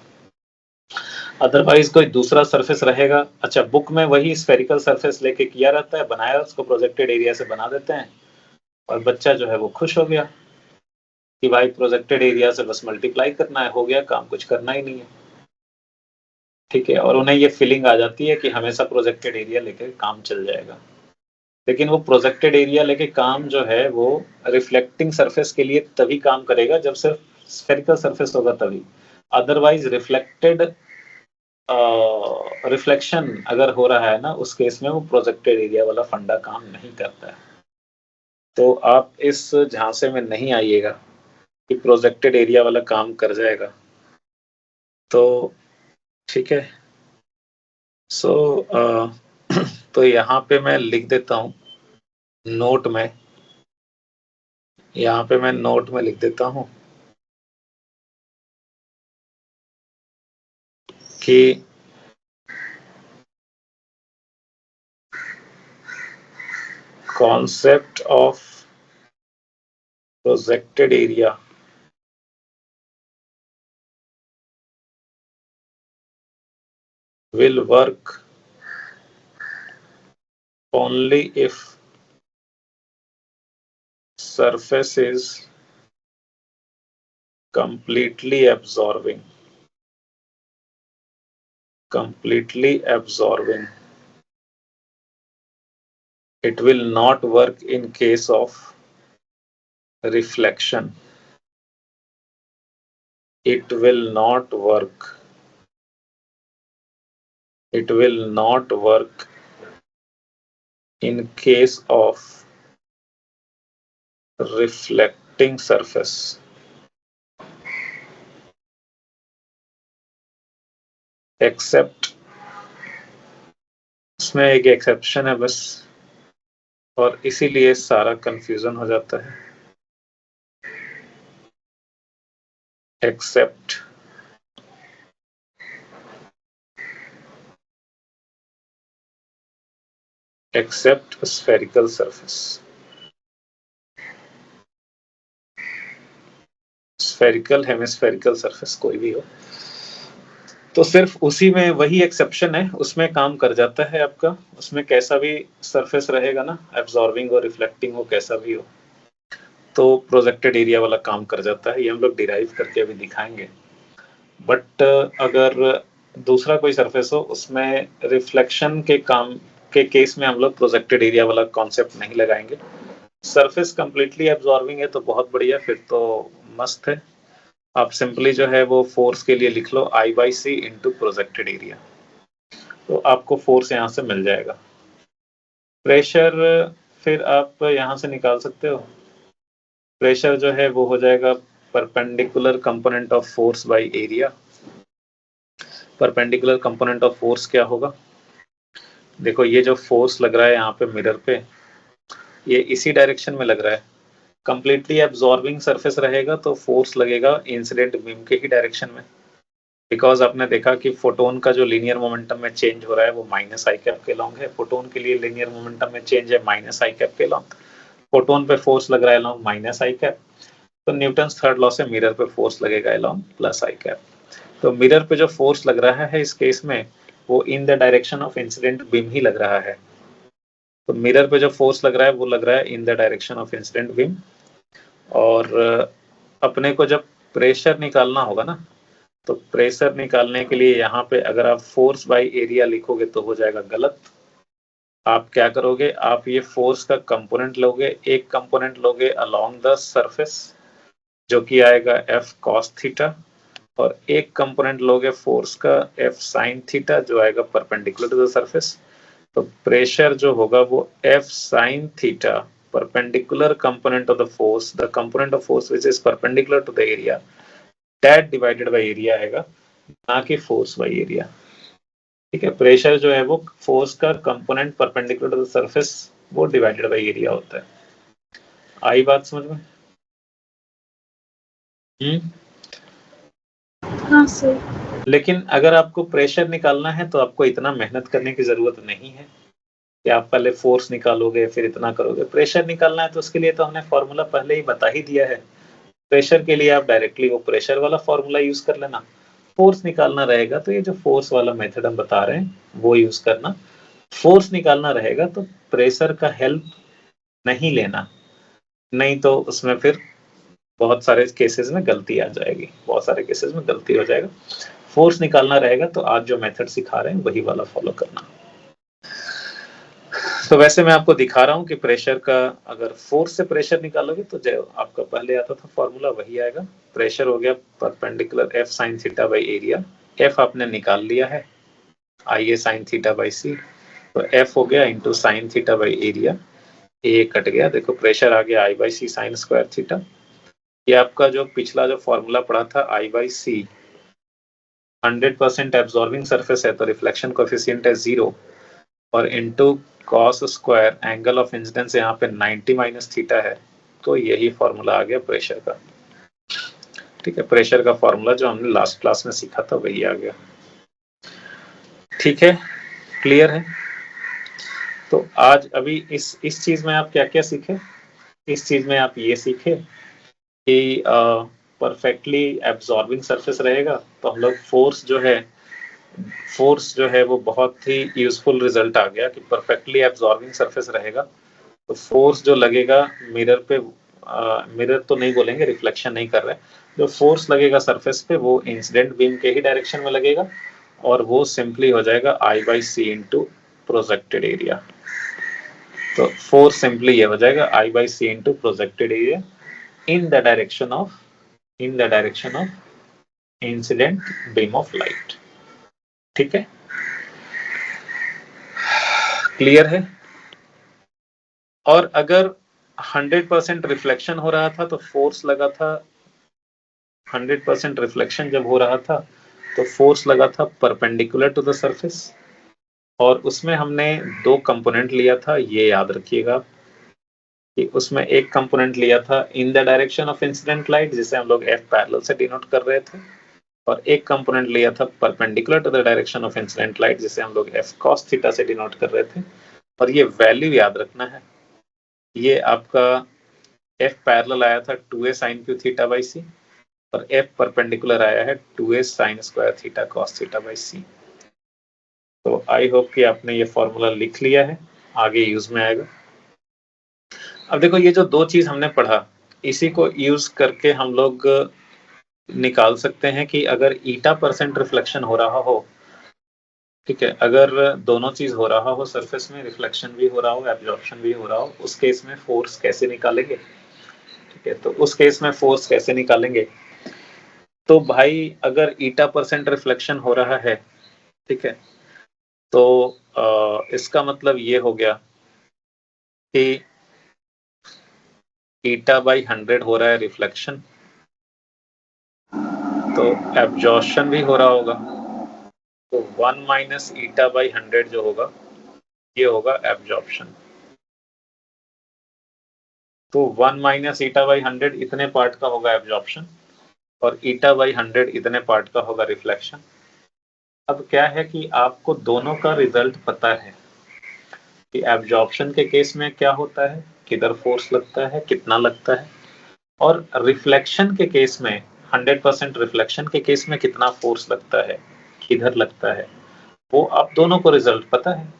अदरवाइज कोई दूसरा सरफेस रहेगा, अच्छा बुक में वही स्फेरिकल सरफेस लेके किया रहता है, बनाया, उसको प्रोजेक्टेड एरिया से बना देते हैं, और बच्चा जो है वो खुश हो गया कि भाई प्रोजेक्टेड एरिया से बस मल्टीप्लाई करना है, हो गया काम, कुछ करना ही नहीं है, ठीक है, और उन्हें ये फीलिंग आ जाती है कि हमेशा प्रोजेक्टेड एरिया लेके काम चल जाएगा। लेकिन वो प्रोजेक्टेड एरिया लेके काम जो है वो रिफ्लेक्टिंग सरफेस के लिए तभी काम करेगा जब सिर्फ स्फेरिकल सरफेस होगा तभी, अदरवाइज रिफ्लेक्टेड रिफ्लेक्शन अगर हो रहा है ना, उस केस में वो प्रोजेक्टेड एरिया वाला फंडा काम नहीं करता है। तो आप इस झांसे में नहीं आइएगा कि प्रोजेक्टेड एरिया वाला काम कर जाएगा, तो ठीक है। सो तो यहाँ पे मैं लिख देता हूँ नोट में, यहाँ पे मैं नोट में लिख देता हूँ कि concept of projected area will work only if surface is completely absorbing. It will not work in case of reflection. It will not work in case of reflecting surface. Except, इसमें एक exception है बस, और इसीलिए सारा confusion हो जाता है। Except spherical surface. Spherical, hemispherical surface कोई भी हो, तो सिर्फ उसी में वही एक्सेप्शन है, उसमें काम कर जाता है आपका, उसमें कैसा भी सरफेस रहेगा ना, एब्जॉर्बिंग हो, रिफ्लेक्टिंग हो, कैसा भी हो, तो प्रोजेक्टेड एरिया वाला काम कर जाता है। ये हम लोग डिराइव करके अभी दिखाएंगे। बट अगर दूसरा कोई सरफेस हो, उसमें रिफ्लेक्शन के काम के केस में हम लोग प्रोजेक्टेड एरिया वाला कॉन्सेप्ट नहीं लगाएंगे। सरफेस कंप्लीटली एब्जॉर्बिंग है तो बहुत बढ़िया, फिर तो मस्त है। आप सिंपली जो है वो फोर्स के लिए लिख लो I by C into projected area, तो आपको फोर्स यहाँ से मिल जाएगा। प्रेशर फिर आप यहाँ से निकाल सकते हो, प्रेशर जो है वो हो जाएगा perpendicular component of force by area. Perpendicular component of force क्या होगा, देखो ये जो फोर्स लग रहा है यहाँ पे मिरर पे, ये इसी डायरेक्शन में लग रहा है, कंप्लीटली एब्जॉर्बिंग सरफेस रहेगा तो फोर्स लगेगा इंसिडेंट बीम के ही डायरेक्शन में, बिकॉज आपने देखा कि फोटोन का जो लीनियर मोमेंटम में चेंज हो रहा है वो माइनस आई कैप के लॉन्ग है, फोटोन के लिए लीनियर मोमेंटम में चेंज है माइनस आई कैप के लॉन्ग, फोटोन पे फोर्स लग रहा है लॉन्ग माइनस आई कैप, तो न्यूटन्स थर्ड लॉ से मिरर पे फोर्स लगेगा लॉन्ग प्लस आई कैप। तो मिरर पे जो फोर्स लग रहा है इस केस में वो in the direction of incident beam ही लग रहा है, तो मिरर पे जो फोर्स लग रहा है वो लग रहा है इन the direction of incident beam. और अपने को जब प्रेशर निकालना होगा ना, तो प्रेशर निकालने के लिए यहाँ पे अगर आप फोर्स बाय एरिया लिखोगे तो हो जाएगा गलत। आप क्या करोगे, आप ये फोर्स का कंपोनेंट लोगे, एक कंपोनेंट लोगे अलोंग द सरफेस जो कि आएगा एफ कॉस थीटा, और एक कंपोनेंट लोगे फोर्स का एफ साइन थीटा जो आएगा परपेंडिकुलर टू द सरफेस। तो प्रेशर जो होगा वो F sine theta perpendicular component of the force, the component of force which is perpendicular to the area, that divided by area आएगा, ना कि फोर्स बाय एरिया। ठीक है, प्रेशर जो है वो फोर्स का component perpendicular to the surface वो डिवाइडेड बाय एरिया होता है। आई बात समझ में? हाँ सर। लेकिन अगर आपको प्रेशर निकालना है तो आपको इतना मेहनत करने की जरूरत नहीं है कि आप पहले फोर्स निकालोगे फिर इतना करोगे। प्रेशर निकालना है तो उसके लिए तो हमने फॉर्मूला पहले ही बता ही दिया है। प्रेशर के लिए आप डायरेक्टली वो प्रेशर वाला फॉर्मूला यूज कर लेना। फोर्स निकालना रहेगा तो ये जो फोर्स वाला मेथड हम बता रहे हैं वो यूज करना। फोर्स निकालना रहेगा तो प्रेशर का हेल्प नहीं लेना, नहीं तो उसमें फिर बहुत सारे केसेस में गलती आ जाएगी, बहुत सारे केसेस में गलती हो जाएगा। फोर्स निकालना रहेगा तो आज जो मेथड सिखा रहे हैं वही वाला फॉलो करना। तो वैसे मैं आपको दिखा रहा हूं कि प्रेशर का, अगर फोर्स से प्रेशर निकालोगे तो जो आपका पहले आता था फॉर्मूला वही आएगा। प्रेशर हो गया perpendicular F sine theta by area, F आपने निकाल लिया है I A sine theta by C, तो एफ हो गया into sine theta by area, A cut गया, देखो प्रेशर आ गया I by C sine square theta. ये आपका जो पिछला जो फॉर्मूला पढ़ा था I by C, 100% absorbing surface है तो रिफ्लेक्शन कोएफिशिएंट है 0, और into cos square angle of incidence यहाँ पे 90 माइनस थीटा है, तो यही फॉर्मूला आ गया प्रेशर का। ठीक है, प्रेशर का फॉर्मूला जो हमने लास्ट क्लास में सीखा था वही आ गया। ठीक है, क्लियर है? तो आज अभी इस चीज में आप क्या क्या सीखे? इस चीज में आप ये सीखे कि परफेक्टली एब्जॉर्बिंग सरफेस रहेगा तो हम लोग फोर्स जो है वो बहुत ही यूजफुल रिजल्ट आ गया कि परफेक्टली एब्जॉर्बिंग सरफेस रहेगा तो फोर्स जो लगेगा मिरर पे, मिरर तो नहीं बोलेंगे, रिफ्लेक्शन नहीं कर रहे, जो फोर्स लगेगा सरफेस पे वो इंसिडेंट बीम के ही डायरेक्शन में लगेगा, और वो सिंपली हो जाएगा I by C into projected area. तो फोर्स सिंपली ये हो जाएगा I by C into projected area in the direction of incident beam of light. ठीक है, क्लियर है? और अगर 100% रिफ्लेक्शन हो रहा था तो फोर्स लगा था, 100% रिफ्लेक्शन जब हो रहा था तो फोर्स लगा था परपेंडिकुलर टू द सरफेस, और उसमें हमने दो कंपोनेंट लिया था, ये याद रखिएगा कि उसमें एक कंपोनेंट लिया था इन the direction of incident light जिसे हम लोग एफ पैरेलल से डिनोट कर रहे थे, और एक कंपोनेंट लिया था perpendicular to the direction of incident light जिसे हम लोग एफ कॉस थीटा से डिनोट कर रहे थे। और ये वैल्यू याद रखना है, ये आपका एफ पैरेलल आया था 2a sin Q theta by C, और एफ परपेंडिकुलर आया है 2a sin square theta cos theta by C. तो आई होप कि आपने ये फॉर्मूला लिख लिया है, आगे यूज में आएगा। अब देखो ये जो दो चीज हमने पढ़ा इसी को यूज करके हम लोग निकाल सकते हैं कि अगर ईटा परसेंट रिफ्लेक्शन हो रहा हो, ठीक है, अगर दोनों चीज हो रहा हो, सरफेस में रिफ्लेक्शन भी हो रहा हो एब्जॉर्प्शन भी हो रहा हो, उस केस में फोर्स कैसे निकालेंगे? ठीक है, तो उस केस में फोर्स कैसे निकालेंगे? तो भाई अगर ईटा परसेंट रिफ्लेक्शन हो रहा है, ठीक है, तो इसका मतलब ये हो गया कि ईटा बाई 100 हो रहा है रिफ्लेक्शन, तो एब्जॉर्प्शन भी हो रहा होगा, तो 1 माइनस ईटा बाई 100 जो होगा ये होगा एब्जॉर्प्शन। तो 1 माइनस ईटा बाई 100 इतने पार्ट का होगा एब्जॉर्प्शन और ईटा बाई 100 इतने पार्ट का होगा रिफ्लेक्शन। अब क्या है कि आपको दोनों का रिजल्ट पता है कि एब्जॉर्प्शन के केस में क्या होता है, किधर फोर्स लगता है, कितना लगता है, और रिफ्लेक्शन के केस में 100% रिफ्लेक्शन के केस में कितना फोर्स लगता है, किधर लगता है, वो आप दोनों को रिजल्ट पता है।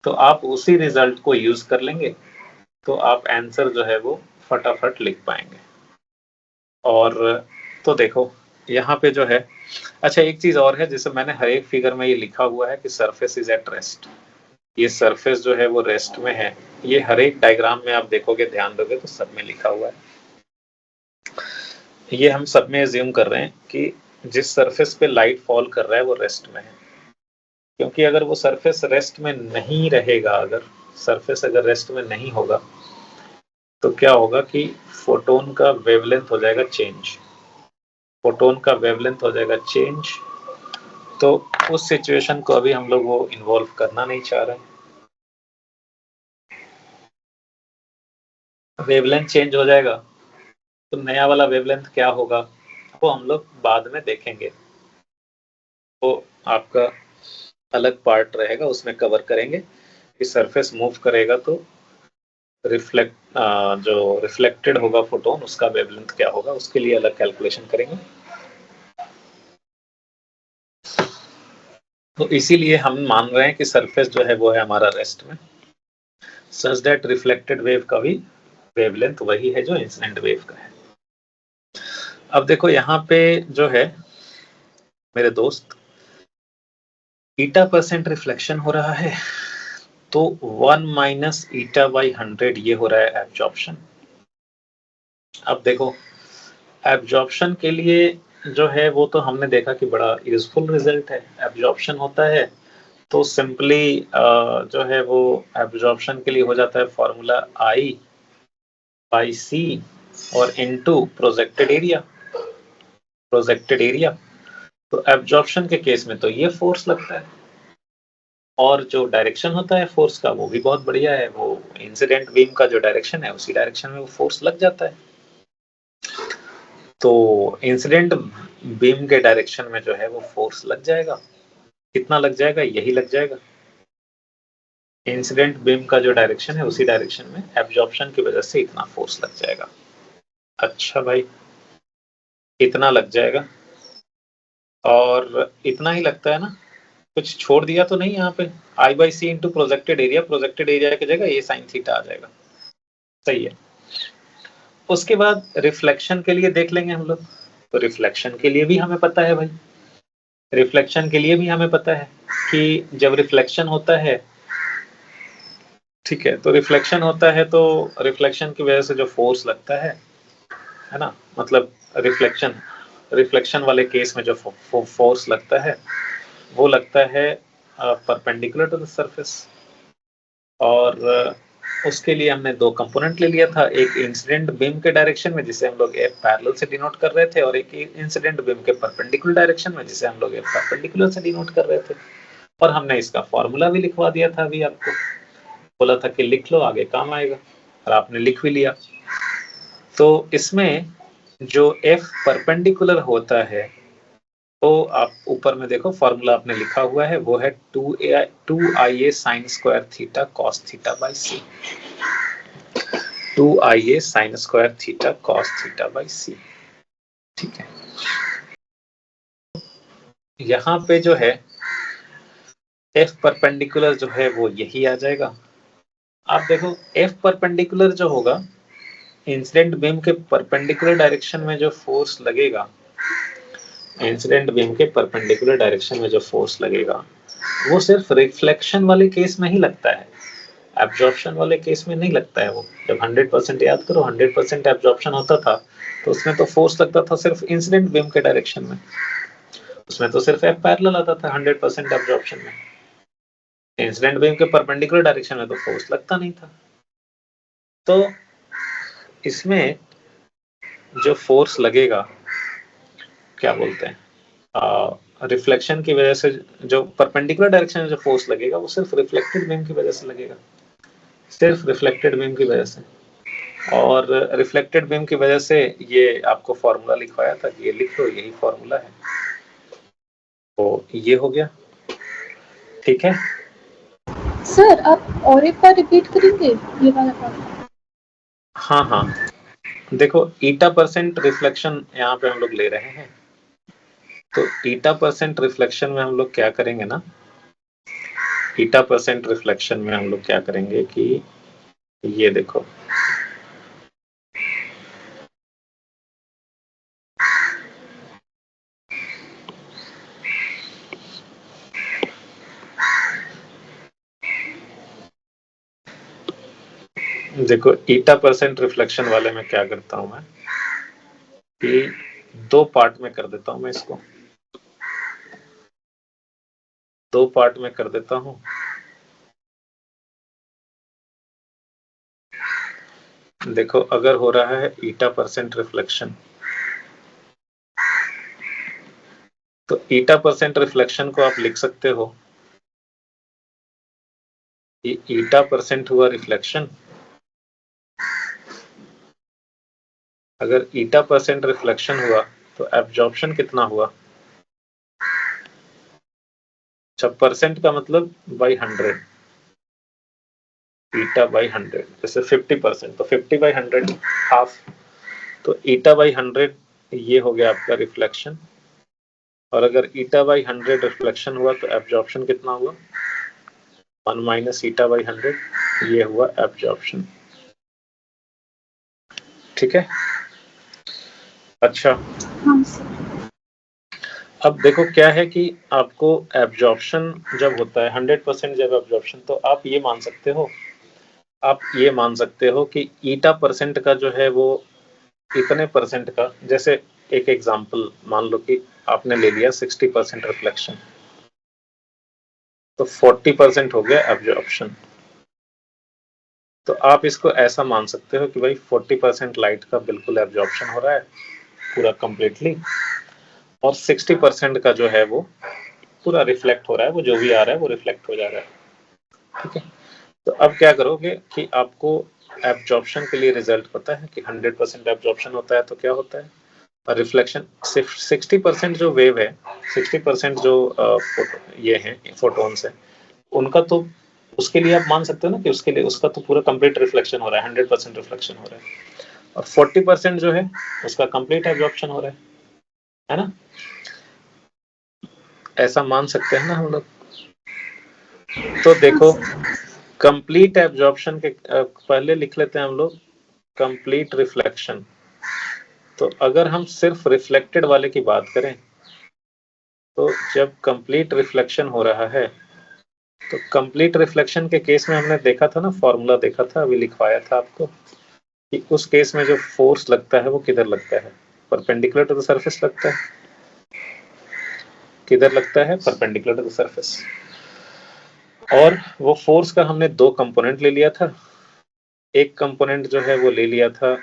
तो आप उसी रिजल्ट को यूज कर लेंगे तो आप आंसर जो है वो फटाफट लिख पाएंगे। और तो देखो यहाँ पे जो है, अच्छा एक चीज और है, जैसे मैंने हर एक फिगर में ये लिखा हुआ है कि सरफेस इज एट रेस्ट, ये सरफेस जो है वो रेस्ट में है, ये हर एक डायग्राम में आप देखोगे, ध्यान दोगे तो सब में लिखा हुआ है। ये हम सब में एज्यूम कर रहे हैं कि जिस सरफेस पे लाइट फॉल कर रहा है वो रेस्ट में है, क्योंकि अगर वो सरफेस रेस्ट में नहीं रहेगा, अगर सरफेस अगर रेस्ट में नहीं होगा तो क्या होगा कि फोटोन का वेवलेंथ हो जाएगा चेंज, फोटोन का वेवलेंथ हो जाएगा चेंज। तो उस सिचुएशन को अभी हम लोग वो इन्वॉल्व करना नहीं चाह रहे। वेवलेंथ चेंज हो जाएगा तो नया वाला वेवलेंथ क्या होगा वो हम लोग बाद में देखेंगे, वो आपका अलग पार्ट रहेगा, उसमें कवर करेंगे कि सरफेस मूव करेगा तो जो रिफ्लेक्टेड होगा फोटोन उसका वेवलेंथ क्या होगा, उसके लिए अलग कैलकुलेशन करेंगे। तो इसीलिए हम मान रहे हैं कि सरफेस जो है वो है हमारा रेस्ट में, सच दैट रिफ्लेक्टेड वेव का भी वेवलेंथ वही है जो इंसिडेंट वेव का है। अब देखो यहाँ पे जो है मेरे दोस्त, ईटा परसेंट रिफ्लेक्शन हो रहा है तो 1 माइनस ईटा बाई 100 ये हो रहा है एब्जॉर्प्शन। अब देखो एब्जॉर्प्शन के लिए जो है वो तो हमने देखा कि बड़ा यूजफुल रिजल्ट है, एब्जॉर्प्शन होता है तो सिंपली जो है वो एब्जॉर्प्शन के लिए हो जाता है फॉर्मूला I बाई C और into projected area, projected area. तो एब्जॉर्प्शन के केस में तो ये फोर्स लगता है, और जो डायरेक्शन होता है फोर्स का वो भी बहुत बढ़िया है, वो इंसिडेंट बीम का जो डायरेक्शन है उसी डायरेक्शन में वो फोर्स लग जाता है। तो इंसिडेंट बीम के डायरेक्शन में जो है वो फोर्स लग जाएगा, कितना लग जाएगा, यही लग जाएगा। इंसिडेंट बीम का जो डायरेक्शन है उसी डायरेक्शन में एब्जॉर्प्शन की वजह से इतना फोर्स लग जाएगा। अच्छा भाई इतना लग जाएगा, और इतना ही लगता है ना, कुछ छोड़ दिया तो नहीं यहाँ पे, I by C into projected area, projected area की जगह ये साइन थीटा आ जाएगा, सही है। उसके बाद रिफ्लेक्शन के लिए देख लेंगे हम लोग, तो रिफ्लेक्शन के लिए भी हमें पता है भाई, रिफ्लेक्शन के लिए भी हमें पता है कि जब रिफ्लेक्शन होता है, ठीक है, तो रिफ्लेक्शन होता है तो रिफ्लेक्शन की वजह से जो फोर्स लगता है ना, मतलब रिफ्लेक्शन वाले केस में जो फोर्स लगता है वो लगता है परपेंडिकुलर टू द सरफेस। और उसके लिए हमने दो कंपोनेंट ले लिया था, एक इंसिडेंट बीम के डायरेक्शन में जिसे हम लोग एफ पैरेलल से डिनोट कर रहे थे, और एक इंसिडेंट बीम के परपेंडिकुलर डायरेक्शन में जिसे हम लोग एफ परपेंडिकुलर से डिनोट कर रहे थे। और हमने इसका फॉर्मूला भी लिखवा दिया था, अभी आपको बोला था कि लिख लो आगे काम आएगा, और आपने लिख भी लिया। तो इसमें जो एफ परपेंडिकुलर होता है तो आप ऊपर में देखो फॉर्मूला आपने लिखा हुआ है, वो है 2ia sine square theta cos theta by C, 2ia sine square theta cos theta by C, ठीक है। यहाँ पे जो है एफ परपेंडिकुलर जो है वो यही आ जाएगा। आप देखो एफ परपेंडिकुलर जो होगा, इंसिडेंट बीम के परपेंडिकुलर डायरेक्शन में जो फोर्स लगेगा, इंसिडेंट बीम के परपेंडिकुलर डायरेक्शन में जो फोर्स लगेगा वो सिर्फ रिफ्लेक्शन वाले केस में ही लगता है, एब्जॉर्प्शन वाले केस में नहीं लगता है। वो जब 100% याद करो 100% एब्जॉर्प्शन होता था तो उसमें तो फोर्स लगता था सिर्फ इंसिडेंट बीम के डायरेक्शन में, उसमें तो सिर्फ एफ पैरेलल आता था 100% एब्जॉर्प्शन में, इंसिडेंट बीम के परपेंडिकुलर डायरेक्शन में तो फोर्स लगता नहीं था। तो इसमें जो फोर्स लगेगा, क्या बोलते हैं, रिफ्लेक्शन की वजह से जो परपेंडिकुलर डायरेक्शन में जो फोर्स लगेगा वो सिर्फ रिफ्लेक्टेड बीम की वजह से लगेगा, सिर्फ रिफ्लेक्टेड बीम की वजह से। और रिफ्लेक्टेड बीम की वजह से ये आपको फॉर्मूला लिखवाया था, ये लिख लो, यही फॉर्मूला है। तो ये हो गया, ठीक है। सर आप और एक बार रिपीट करेंगे ये वाला फॉर्मूला? हाँ हाँ, देखो ईटा% रिफ्लेक्शन यहाँ पे हम लोग ले रहे हैं, तो ईटा% रिफ्लेक्शन में हम लोग क्या करेंगे ना, ईटा% रिफ्लेक्शन में हम लोग क्या करेंगे कि ये देखो, देखो ईटा% रिफ्लेक्शन वाले में क्या करता हूं मैं कि दो पार्ट में कर देता हूं मैं इसको, दो पार्ट में कर देता हूं। देखो अगर हो रहा है ईटा% रिफ्लेक्शन, तो ईटा% रिफ्लेक्शन को आप लिख सकते हो कि ईटा% हुआ रिफ्लेक्शन, अगर ईटा% रिफ्लेक्शन हुआ तो एब्जॉर्प्शन कितना हुआ, जब परसेंट का मतलब बाई 100, ईटा बाई 100, जैसे 50%, तो 50/100 हाफ, तो ईटा बाई 100 ये हो गया आपका रिफ्लेक्शन। और अगर ईटा बाई 100 रिफ्लेक्शन हुआ तो एब्जॉर्प्शन कितना हुआ, 1 माइनस ईटा बाई 100, ये हुआ एब्जॉर्प्शन, ठीक है। अच्छा, हाँ सर। अब देखो क्या है कि आपको एब्जॉर्प्शन जब होता है 100% जब एब्जॉर्प्शन, तो आप ये मान सकते हो, आप ये मान सकते हो कि ईटा% का जो है वो इतने परसेंट का, जैसे एक एग्जांपल मान लो कि आपने ले लिया 60% रिफ्लेक्शन, तो 40% हो गया एब्जॉर्प्शन। तो आप इसको ऐसा मान सकते हो कि भाई 40% लाइट का बिल्कुल एब्जॉर्प्शन हो रहा है पूरा कंप्लीटली, और 60% का जो है वो पूरा रिफ्लेक्ट हो रहा है, वो जो भी आ रहा है वो रिफ्लेक्ट हो जा रहा है, ठीक है। तो अब क्या करोगे कि आपको एब्जॉर्प्शन के लिए रिजल्ट पता है कि 100% एब्जॉर्प्शन होता है तो क्या होता है, और रिफ्लेक्शन 60% जो वेव है, 60% जो ये हैं फोटोन्स है, उनका तो उसके लिए आप मान सकते हो ना कि उसके लिए उसका तो पूरा कंप्लीट रिफ्लेक्शन हो रहा है, 100% रिफ्लेक्शन हो रहा है, और 40% जो है उसका कंप्लीट एब्जॉर्प्शन हो रहा है ना, ऐसा मान सकते हैं ना हम लोग। तो देखो कंप्लीट एब्जॉर्प्शन के पहले लिख लेते हैं हम लोग कंप्लीट रिफ्लेक्शन। तो अगर हम सिर्फ रिफ्लेक्टेड वाले की बात करें, तो जब कंप्लीट रिफ्लेक्शन हो रहा है, तो कंप्लीट रिफ्लेक्शन के केस में हमने देखा था ना, फॉर्मूला देखा था, अभी लिखवाया था आपको, कि उस केस में जो फोर्स लगता है वो किधर लगता है, परपेंडिकुलर टू द सरफेस लगता है, किधर लगता है, परपेंडिकुलर टू द सरफेस। और वो फोर्स का हमने दो कंपोनेंट ले लिया था, एक कंपोनेंट जो है वो ले लिया था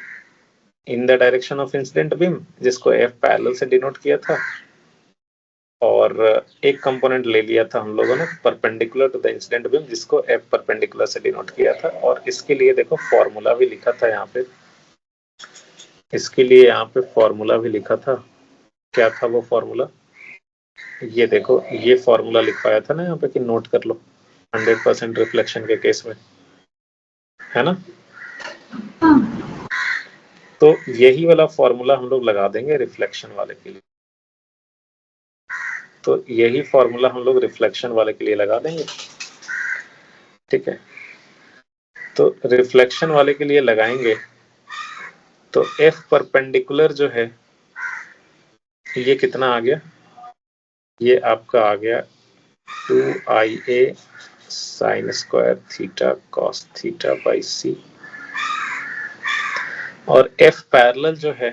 इन the direction of incident beam, जिसको एफ पैरेलल से डिनोट किया था, और एक कंपोनेंट ले लिया था हम लोगों ने perpendicular to the incident beam, जिसको एफ परपेंडिकुलर से डिनोट किया था। और इसके लिए देखो फॉर्मूला भी लिखा था यहाँ पे, इसके लिए यहाँ पे फॉर्मूला भी लिखा था, क्या था वो फॉर्मूला, ये देखो ये फॉर्मूला लिखवाया था ना यहाँ पे कि नोट कर लो 100% रिफ्लेक्शन के केस में, है ना। तो यही वाला फॉर्मूला हम लोग लगा देंगे रिफ्लेक्शन वाले के लिए, तो यही फॉर्मूला हम लोग रिफ्लेक्शन वाले के लिए लगा देंगे, ठीक है। तो रिफ्लेक्शन वाले के लिए लगाएंगे तो एफ परपेंडिकुलर जो है ये कितना आ गया, ये आपका आ गया 2ia sin square theta cos theta by C, और एफ पैरेलल जो है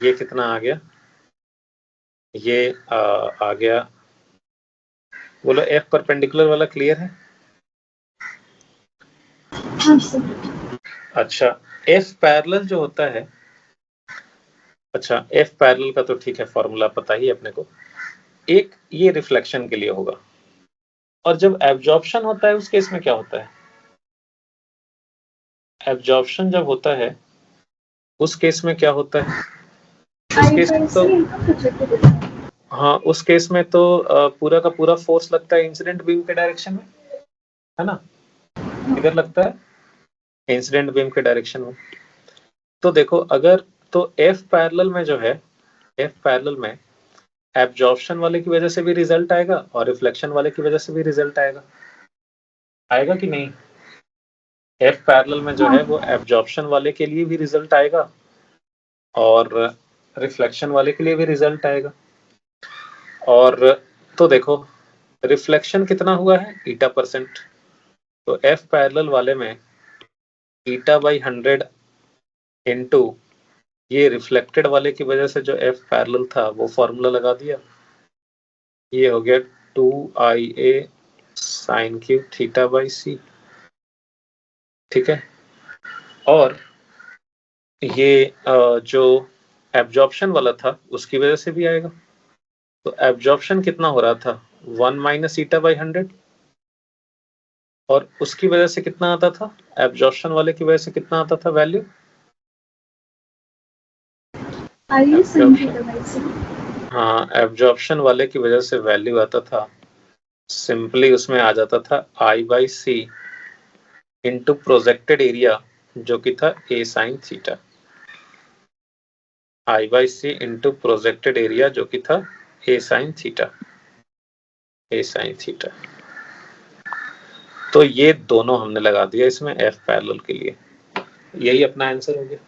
ये कितना आ गया, ये आ गया, बोलो एफ परपेंडिकुलर वाला क्लियर है। हाँ सर। अच्छा, एफ पैरेलल जो होता है, अच्छा एफ पैरेलल का तो ठीक है, फॉर्मूला पता ही अपने को। एक ये रिफ्लेक्शन के लिए होगा, और जब एब्जॉर्प्शन होता है उस केस में क्या होता है? एब्जॉर्प्शन जब होता है उस केस में क्या होता है? उस केस में तो हाँ, उस केस में तो पूरा का पूरा फोर्स लगता है इंसिडेंट बीम के डायरेक्शन में, है ना? किधर लगता है? इंसिडेंट बीम के डायरेक्शन में। तो देखो, अगर तो एफ पैरेलल में जो है, एफ पैरेलल में एब्जॉर्प्शन वाले की वजह से भी रिजल्ट आएगा और रिफ्लेक्शन वाले की वजह से भी रिजल्ट आएगा, आएगा कि नहीं? एफ पैरेलल में जो है वो एब्जॉर्प्शन वाले के लिए भी रिजल्ट आएगा और रिफ्लेक्शन वाले के लिए भी रिजल्ट आएगा। और तो देखो, रिफ्लेक्शन कितना हुआ है? ईटा%। तो एफ पैरेलल वाले में ईटा/100 इनटू ये रिफ्लेक्टेड वाले की वजह से जो एफ पैरेलल था वो फॉर्मूला लगा दिया, ये हो गया 2IA sin क्यूब θ/c, ठीक है। और ये जो एब्जॉर्प्शन वाला था उसकी वजह से भी आएगा। तो एब्जॉर्प्शन कितना हो रहा था? 1 - ईटा/100, और उसकी वजह से कितना आता था? एब्जॉर्प्शन वाले की वजह से कितना आता था वैल्यू? हाँ, एब्जॉर्प्शन वाले की वजह से वैल्यू आता था, सिंपली उसमें आ जाता था I/c इंटू प्रोजेक्टेड एरिया जो कि था A sin theta. I/c into projected area जो कि था A sin theta, A sin theta. तो ये दोनों हमने लगा दिया इसमें एफ पैरेलल के लिए, यही अपना आंसर हो गया।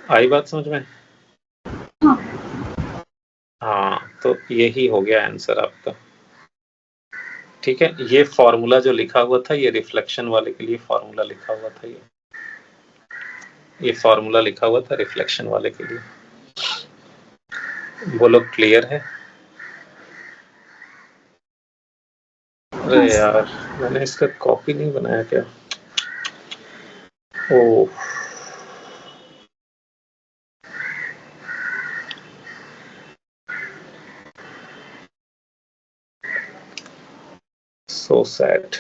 आई बात समझ में? हाँ, तो यही हो गया आंसर आपका, ठीक है। ये फॉर्मूला जो लिखा हुआ था ये रिफ्लेक्शन वाले के लिए फॉर्मूला लिखा हुआ था, ये फॉर्मूला लिखा हुआ था रिफ्लेक्शन वाले के लिए। बोलो क्लियर है? अरे यार, मैंने इसका कॉपी नहीं बनाया क्या? ओह, सो सैड।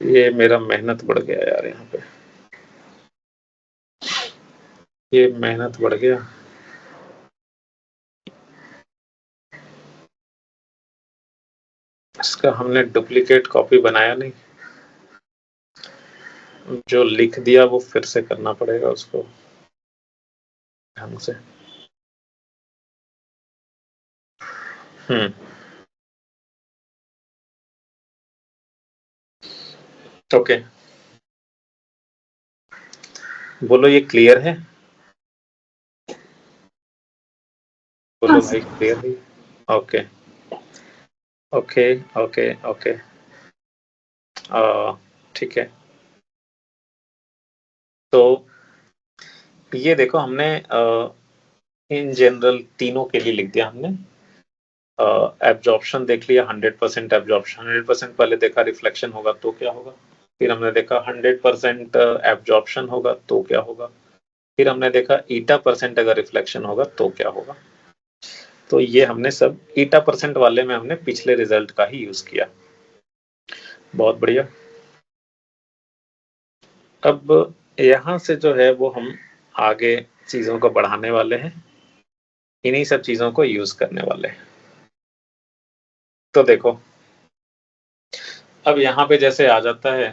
ये मेरा मेहनत बढ़ गया यार, यहाँ पे ये मेहनत बढ़ गया। इसका हमने डुप्लीकेट कॉपी बनाया नहीं, जो लिख दिया वो फिर से करना पड़ेगा उसको ढंग से। ओके, बोलो ये क्लियर है? बोलो भाई क्लियर है? ओके ओके ओके ओके, ठीक है। तो ये देखो, हमने इन जनरल तीनों के लिए लिख दिया हमने। एब्जॉर्प्शन देख लिया, 100% एब्जॉर्प्शन, 100% पहले देखा रिफ्लेक्शन होगा तो क्या होगा, फिर हमने देखा 100% एब्जॉर्प्शन होगा तो क्या होगा, फिर हमने देखा ईटा% अगर रिफ्लेक्शन होगा तो क्या होगा। तो ये हमने सब ईटा% वाले में हमने पिछले रिजल्ट का ही यूज किया। बहुत बढ़िया। अब यहाँ से जो है वो हम आगे चीजों को बढ़ाने वाले हैं, इन्हीं सब चीजों को यूज करने वाले हैं। तो देखो, अब यहाँ पे जैसे आ जाता है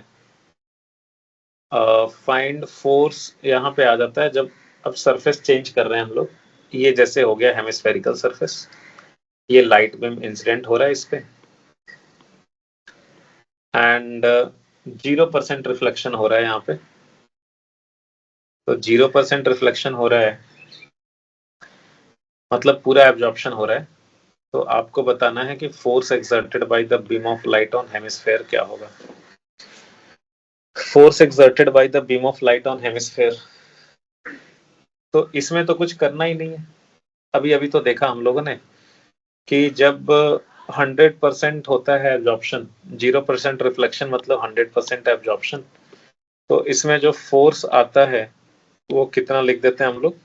फाइंड फोर्स, यहाँ पे आ जाता है जब अब सरफेस चेंज कर रहे हैं हम लोग। ये जैसे हो गया हेमिस्फेरिकल सरफेस, ये लाइट बीम इंसिडेंट हो रहा है इस पे, एंड 0% रिफ्लेक्शन हो रहा है यहाँ पे। तो 0% रिफ्लेक्शन हो रहा है मतलब पूरा एब्जॉर्प्शन हो रहा है। तो आपको बताना है कि force exerted by the beam of light on hemisphere क्या होगा। Force exerted by the beam of light on hemisphere, तो इसमें तो कुछ करना ही नहीं है। अभी अभी तो देखा हम लोगों ने कि जब 100% होता है एब्जॉर्प्शन, 0% रिफ्लेक्शन मतलब 100% एब्जॉर्प्शन, तो इसमें जो फोर्स आता है वो कितना लिख देते हैं हम लोग,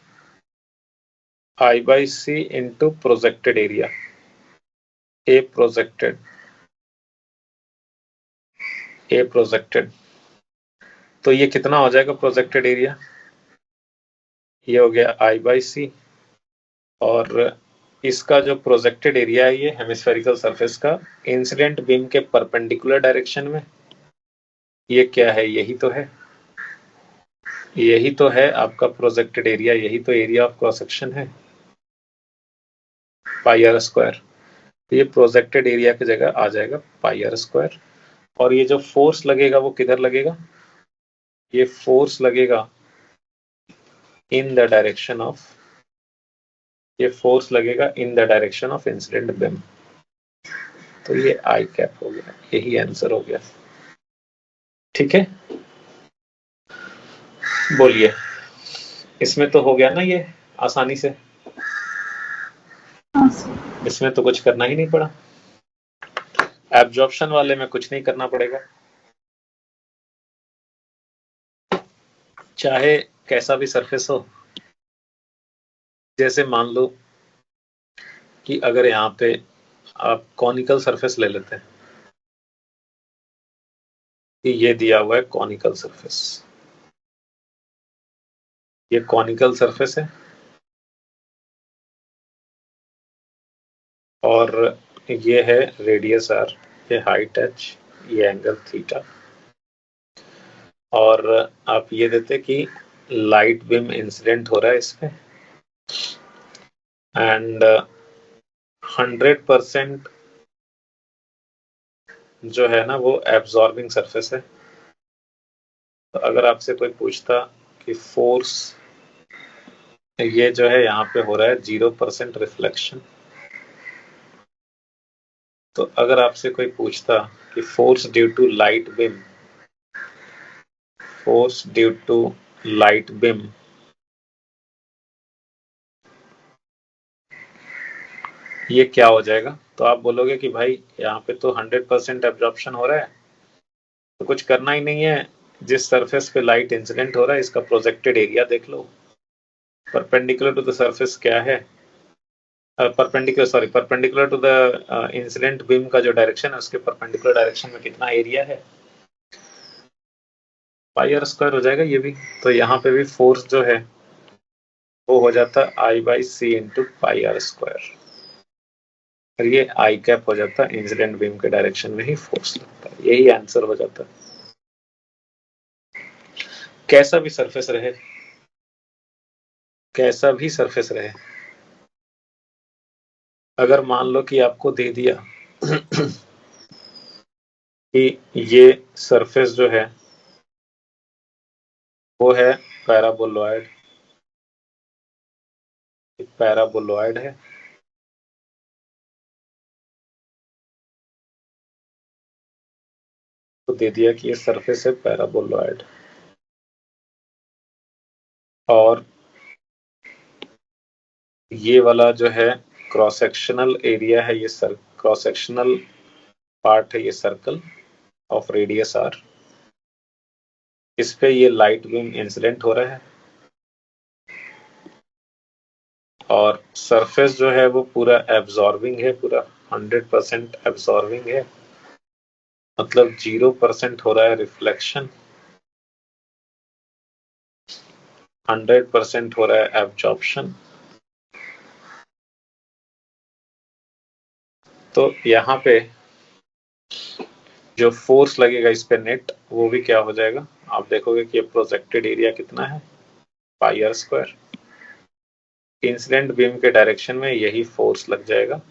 I/C इंटू प्रोजेक्टेड एरिया, ए प्रोजेक्टेड। तो ये कितना हो जाएगा प्रोजेक्टेड एरिया, ये हो गया I/C, और इसका जो प्रोजेक्टेड एरिया है ये हेमिस्फेरिकल सरफेस का इंसिडेंट बीम के परपेंडिकुलर डायरेक्शन में, ये क्या है, यही तो है आपका प्रोजेक्टेड एरिया, यही तो एरिया ऑफ क्रॉस सेक्शन है, πr²। ये प्रोजेक्टेड एरिया की जगह आ जाएगा πr²। और ये जो फोर्स लगेगा वो किधर लगेगा, ये फोर्स लगेगा इन द डायरेक्शन ऑफ, ये फोर्स लगेगा इन the direction of incident beam. तो ये आई कैप हो गया, यही आंसर हो गया। ठीक है, बोलिए, इसमें तो हो गया ना ये आसानी से, हाँ सर। इसमें तो कुछ करना ही नहीं पड़ा। एब्जॉर्प्शन वाले में कुछ नहीं करना पड़ेगा, चाहे कैसा भी सरफेस हो। जैसे मान लो कि अगर यहाँ पे आप कॉनिकल सरफेस ले लेते हैं, कि ये दिया हुआ है कॉनिकल सरफेस, ये कॉनिकल सरफेस है और ये है रेडियस r, ये हाइट h, ये एंगल थीटा, और आप ये देते कि लाइट बीम इंसिडेंट हो रहा है इस पे एंड 100% जो है ना वो एब्जॉर्बिंग सरफेस है। तो अगर आपसे कोई पूछता कि फोर्स ये जो है यहाँ पे हो रहा है 0% रिफ्लेक्शन, तो अगर आपसे कोई पूछता कि force due to light beam, force due to light beam ये क्या हो जाएगा, तो आप बोलोगे कि भाई यहाँ पे तो 100% एब्जॉर्प्शन हो रहा है, तो कुछ करना ही नहीं है, जिस सरफेस पे लाइट इंसिडेंट हो रहा है इसका प्रोजेक्टेड एरिया देख लो, परपेंडिकुलर टू द सरफेस क्या है, perpendicular to the incident beam का जो डायरेक्शन है उसके परपेंडिकुलर डायरेक्शन में कितना एरिया है, πr² हो जाएगा ये भी। तो यहाँ पे भी फोर्स जो है वो हो जाता है I/C इंटू πr², और ये आई कैप हो जाता है, इंसिडेंट बीम के डायरेक्शन में ही फोर्स लगता है, यही आंसर हो जाता है। कैसा भी सरफेस रहे, कैसा भी सरफेस रहे, अगर मान लो कि आपको दे दिया कि ये सरफेस जो है वो है पैराबोलॉइड, पैराबोलॉइड है, तो दे दिया कि ये सरफेस है पैराबोलॉइड, और ये वाला जो है क्रॉस सेक्शनल एरिया है, ये क्रॉस सेक्शनल पार्ट है, ये सर्कल ऑफ रेडियस r, इस पे ये लाइट बीम इंसिडेंट हो रहा है, और सरफेस जो है वो पूरा एब्जॉर्बिंग है, पूरा 100% एब्जॉर्बिंग है, मतलब 0% हो रहा है रिफ्लेक्शन, 100% हो रहा है एब्जॉर्प्शन। तो यहाँ पे जो फोर्स लगेगा इस पे नेट, वो भी क्या हो जाएगा, आप देखोगे कि ये प्रोजेक्टेड एरिया कितना है, πr², इंसिडेंट बीम के डायरेक्शन में यही फोर्स लग जाएगा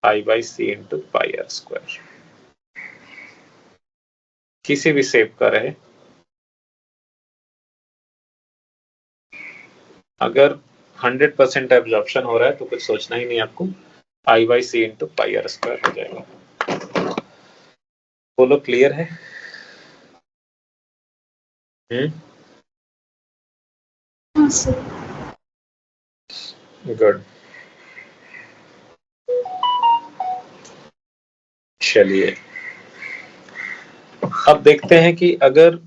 I/C इंटू πr², किसी भी शेप का रहे। अगर 100% एब्जॉर्प्शन हो रहा है तो कुछ सोचना ही नहीं आपको, I/C इंटू πr² हो जाएगा। बोलो क्लियर है? हाँ सर। गुड। चलिए अब देखते हैं कि अगर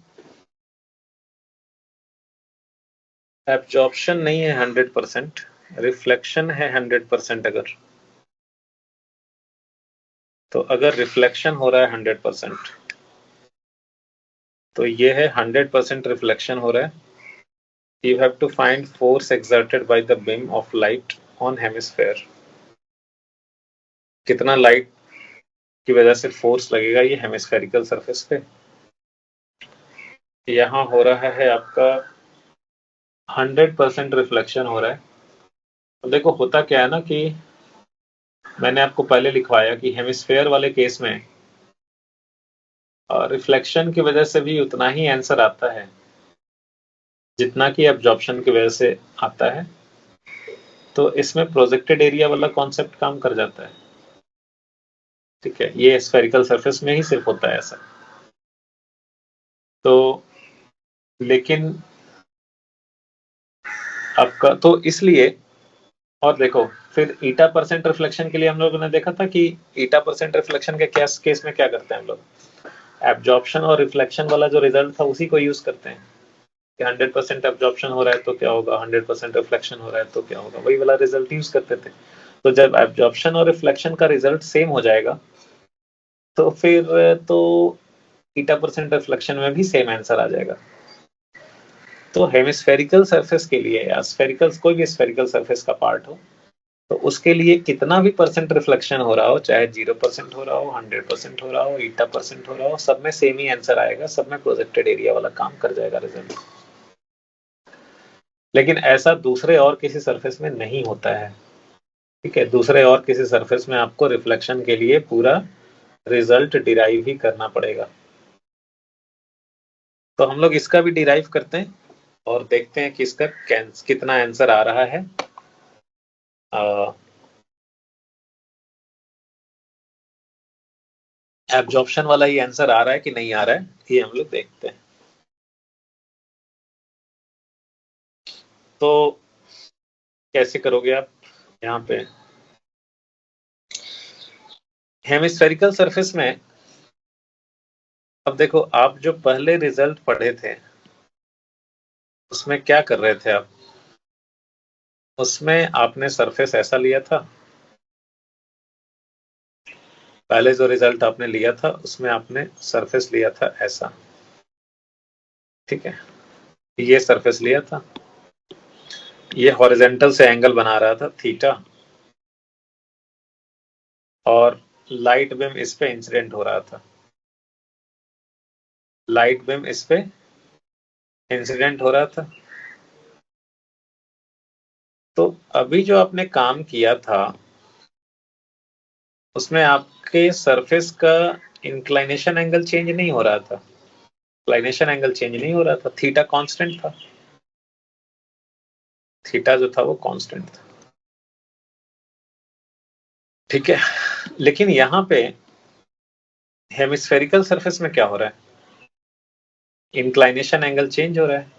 एब्जॉर्प्शन नहीं है 100%, रिफ्लेक्शन है 100%, अगर रिफ्लेक्शन हो रहा है 100%, तो ये है 100% रिफ्लेक्शन हो रहा है. You have to find force exerted by the beam of light on hemisphere. कितना लाइट की वजह से फोर्स लगेगा ये हेमिस्फेरिकल सरफेस पे. यहाँ हो रहा है आपका 100% रिफ्लेक्शन हो रहा है. तो देखो होता क्या है ना कि मैंने आपको पहले लिखवाया कि हेमिस्फेयर वाले केस में रिफ्लेक्शन की वजह से भी उतना ही आंसर आता है जितना कि एब्जॉर्प्शन की वजह से आता है. तो इसमें प्रोजेक्टेड एरिया वाला कॉन्सेप्ट काम कर जाता है. ठीक है, ये स्फेरिकल सरफेस में ही सिर्फ होता है ऐसा. तो लेकिन आपका तो इसलिए, और देखो फिर ईटा परसेंट रिफ्लेक्शन के लिए हम लोगों ने देखा था कि ईटा परसेंट रिफ्लेक्शन के केस में क्या करते हैं हम लोग, एब्जॉर्प्शन और रिफ्लेक्शन वाला जो रिजल्ट था उसी को यूज करते हैं कि 100% एब्जॉर्प्शन हो रहा है तो क्या होगा, 100% रिफ्लेक्शन हो रहा है तो क्या होगा, वही वाला रिजल्ट यूज करते थे. तो जब एब्जॉर्प्शन और रिफ्लेक्शन का रिजल्ट सेम हो जाएगा तो फिर तो ईटा परसेंट रिफ्लेक्शन में भी सेम आंसर आ जाएगा. तो हेमिस्फेरिकल सरफेस के लिए या स्फेरिकल, कोई भी स्फेरिकल सरफेस का पार्ट हो तो उसके लिए कितना भी परसेंट रिफ्लेक्शन हो रहा हो, चाहे 0% हो रहा हो, 100% हो रहा हो, ईटा परसेंट हो रहा हो, सब में सेम ही आंसर आएगा, सब में प्रोजेक्टेड एरिया वाला काम कर जाएगा रिजल्ट. लेकिन ऐसा दूसरे और किसी सरफेस में नहीं होता है. ठीक है, दूसरे और किसी सरफेस में आपको रिफ्लेक्शन के लिए पूरा रिजल्ट डिराइव ही करना पड़ेगा. तो हम लोग इसका भी डिराइव करते हैं और देखते हैं कि इसका कितना आंसर आ रहा है. एब्जॉर्प्शन वाला ही आंसर आ रहा है कि नहीं आ रहा है, ये हम लोग देखते हैं. तो कैसे करोगे आप यहाँ पे हेमिस्फेरिकल सरफेस में. अब देखो आप जो पहले रिजल्ट पढ़े थे उसमें क्या कर रहे थे आप, उसमें आपने सरफेस ऐसा लिया था, पहले जो रिजल्ट आपने लिया था उसमें आपने सरफेस लिया था ऐसा. ठीक है, ये सरफेस लिया था, ये हॉरिजेंटल से एंगल बना रहा था थीटा, और लाइट बीम इस पे इंसिडेंट हो रहा था, लाइट बीम इस पे इंसिडेंट हो रहा था. तो अभी जो आपने काम किया था उसमें आपके सरफेस का इंक्लाइनेशन एंगल चेंज नहीं हो रहा था, इंक्लाइनेशन एंगल चेंज नहीं हो रहा था, थीटा कांस्टेंट था, थीटा जो था वो कांस्टेंट था. ठीक है, लेकिन यहाँ पे हेमिस्फेरिकल सरफेस में क्या हो रहा है, इंक्लाइनेशन एंगल चेंज हो रहा है.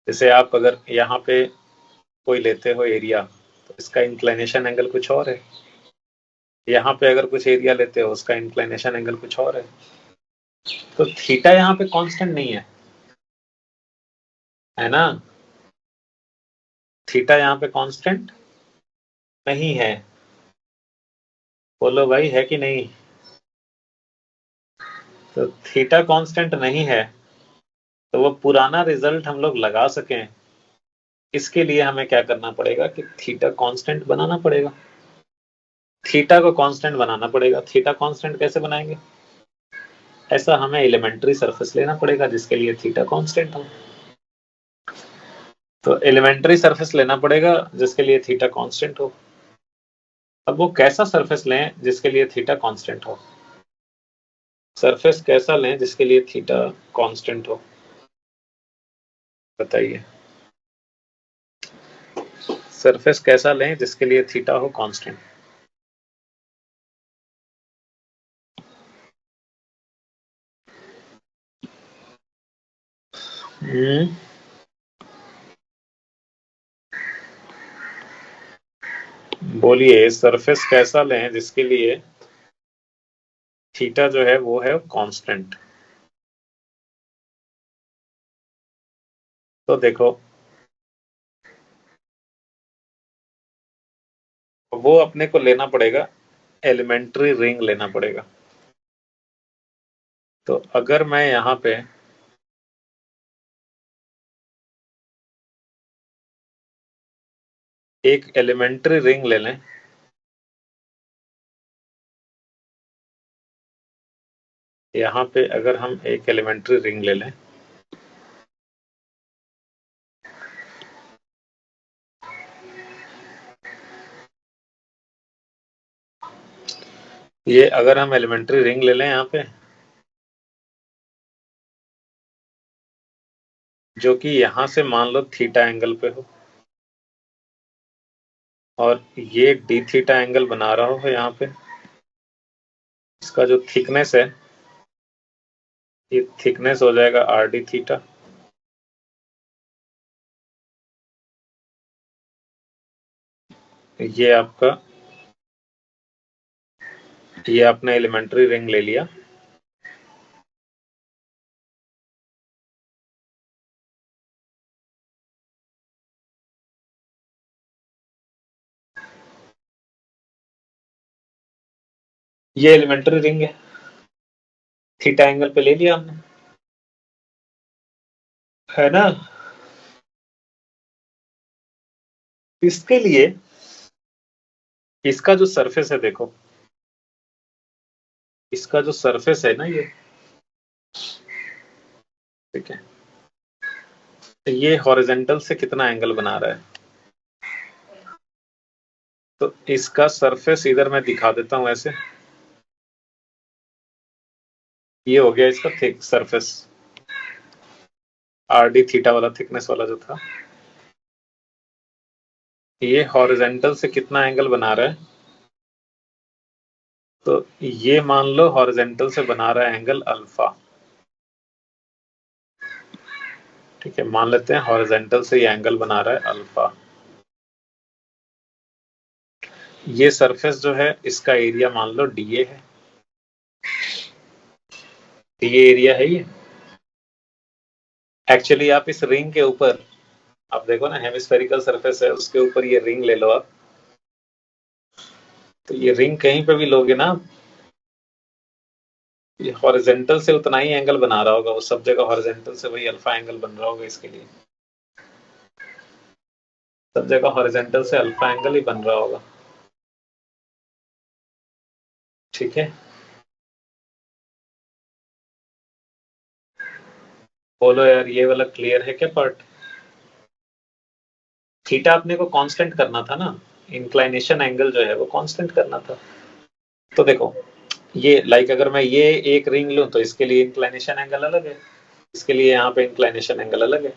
जैसे आप अगर यहाँ पे कोई लेते हो एरिया तो इसका इंक्लाइनेशन एंगल कुछ और है, यहाँ पे अगर कुछ एरिया लेते हो उसका इंक्लाइनेशन एंगल कुछ और है. तो थीटा यहाँ पे कांस्टेंट नहीं है ना, थीटा यहाँ पे कांस्टेंट नहीं है. बोलो भाई है कि नहीं. तो थीटा कांस्टेंट नहीं है तो वो पुराना रिजल्ट हम लोग लगा सकें इसके लिए हमें क्या करना पड़ेगा कि थीटा कांस्टेंट बनाना पड़ेगा, थीटा को कांस्टेंट बनाना पड़ेगा. थीटा कांस्टेंट कैसे बनाएंगे, ऐसा हमें एलिमेंट्री सरफेस लेना पड़ेगा जिसके लिए थीटा कांस्टेंट हो. तो एलिमेंट्री सरफेस लेना पड़ेगा जिसके लिए थीटा कांस्टेंट हो. अब वो कैसा सरफेस लें जिसके लिए थीटा कांस्टेंट हो, सरफेस कैसा लें जिसके लिए थीटा कांस्टेंट हो, बताइए. सरफेस कैसा लें जिसके लिए थीटा हो कांस्टेंट. बोलिए सरफेस कैसा लें जिसके लिए थीटा जो है वो है कांस्टेंट। तो देखो वो अपने को लेना पड़ेगा, एलिमेंट्री रिंग लेना पड़ेगा। तो अगर मैं यहाँ पे एक एलिमेंट्री रिंग ले लें, यहाँ पे अगर हम एक एलिमेंट्री रिंग ले लें, ये अगर हम एलिमेंट्री रिंग ले लें यहाँ पे, जो कि यहाँ से मान लो थीटा एंगल पे हो, और ये डी थीटा एंगल बना रहा हो यहाँ पे, इसका जो थिकनेस है ये थिकनेस हो जाएगा आर डी थीटा। ये आपका, ये आपने एलिमेंट्री रिंग ले लिया। ये एलिमेंट्री रिंग थीटा एंगल पे ले लिया हमने, है ना। इसके लिए इसका जो सरफेस है देखो, इसका जो सरफेस है ना ये, ठीक है, तो ये हॉरिजेंटल से कितना एंगल बना रहा है, तो इसका सरफेस इधर मैं दिखा देता हूं ऐसे, ये हो गया इसका thick surface, are D theta वाला थिकनेस वाला जो था, ये हॉरिजेंटल से कितना एंगल बना रहा है, तो ये मान लो हॉरिजेंटल से बना रहा है एंगल अल्फा। ठीक है, मान लेते हैं हॉरिजेंटल से ये एंगल बना रहा है अल्फा। ये सरफेस जो है इसका एरिया मान लो डीए है, डीए एरिया है ये। एक्चुअली आप इस रिंग के ऊपर, आप देखो ना हेमिस्फेरिकल सरफेस है, उसके ऊपर ये रिंग ले लो आप, तो ये रिंग कहीं पे भी लोगे ना, ये हॉरिजेंटल से उतना ही एंगल बना रहा होगा, वो सब जगह हॉरिजेंटल से वही अल्फा एंगल बन रहा होगा, इसके लिए सब जगह हॉरिजेंटल से अल्फा एंगल ही बन रहा होगा। ठीक है, बोलो यार ये वाला क्लियर है क्या पार्ट। थीटा अपने को कांस्टेंट करना था ना, इंक्लाइनेशन एंगल जो है वो कांस्टेंट करना था। तो देखो ये लाइक अगर मैं ये एक रिंग लूं तो इसके लिए इंक्लाइनेशन एंगल अलग है, इसके लिए यहाँ पे इंक्लाइनेशन एंगल अलग है।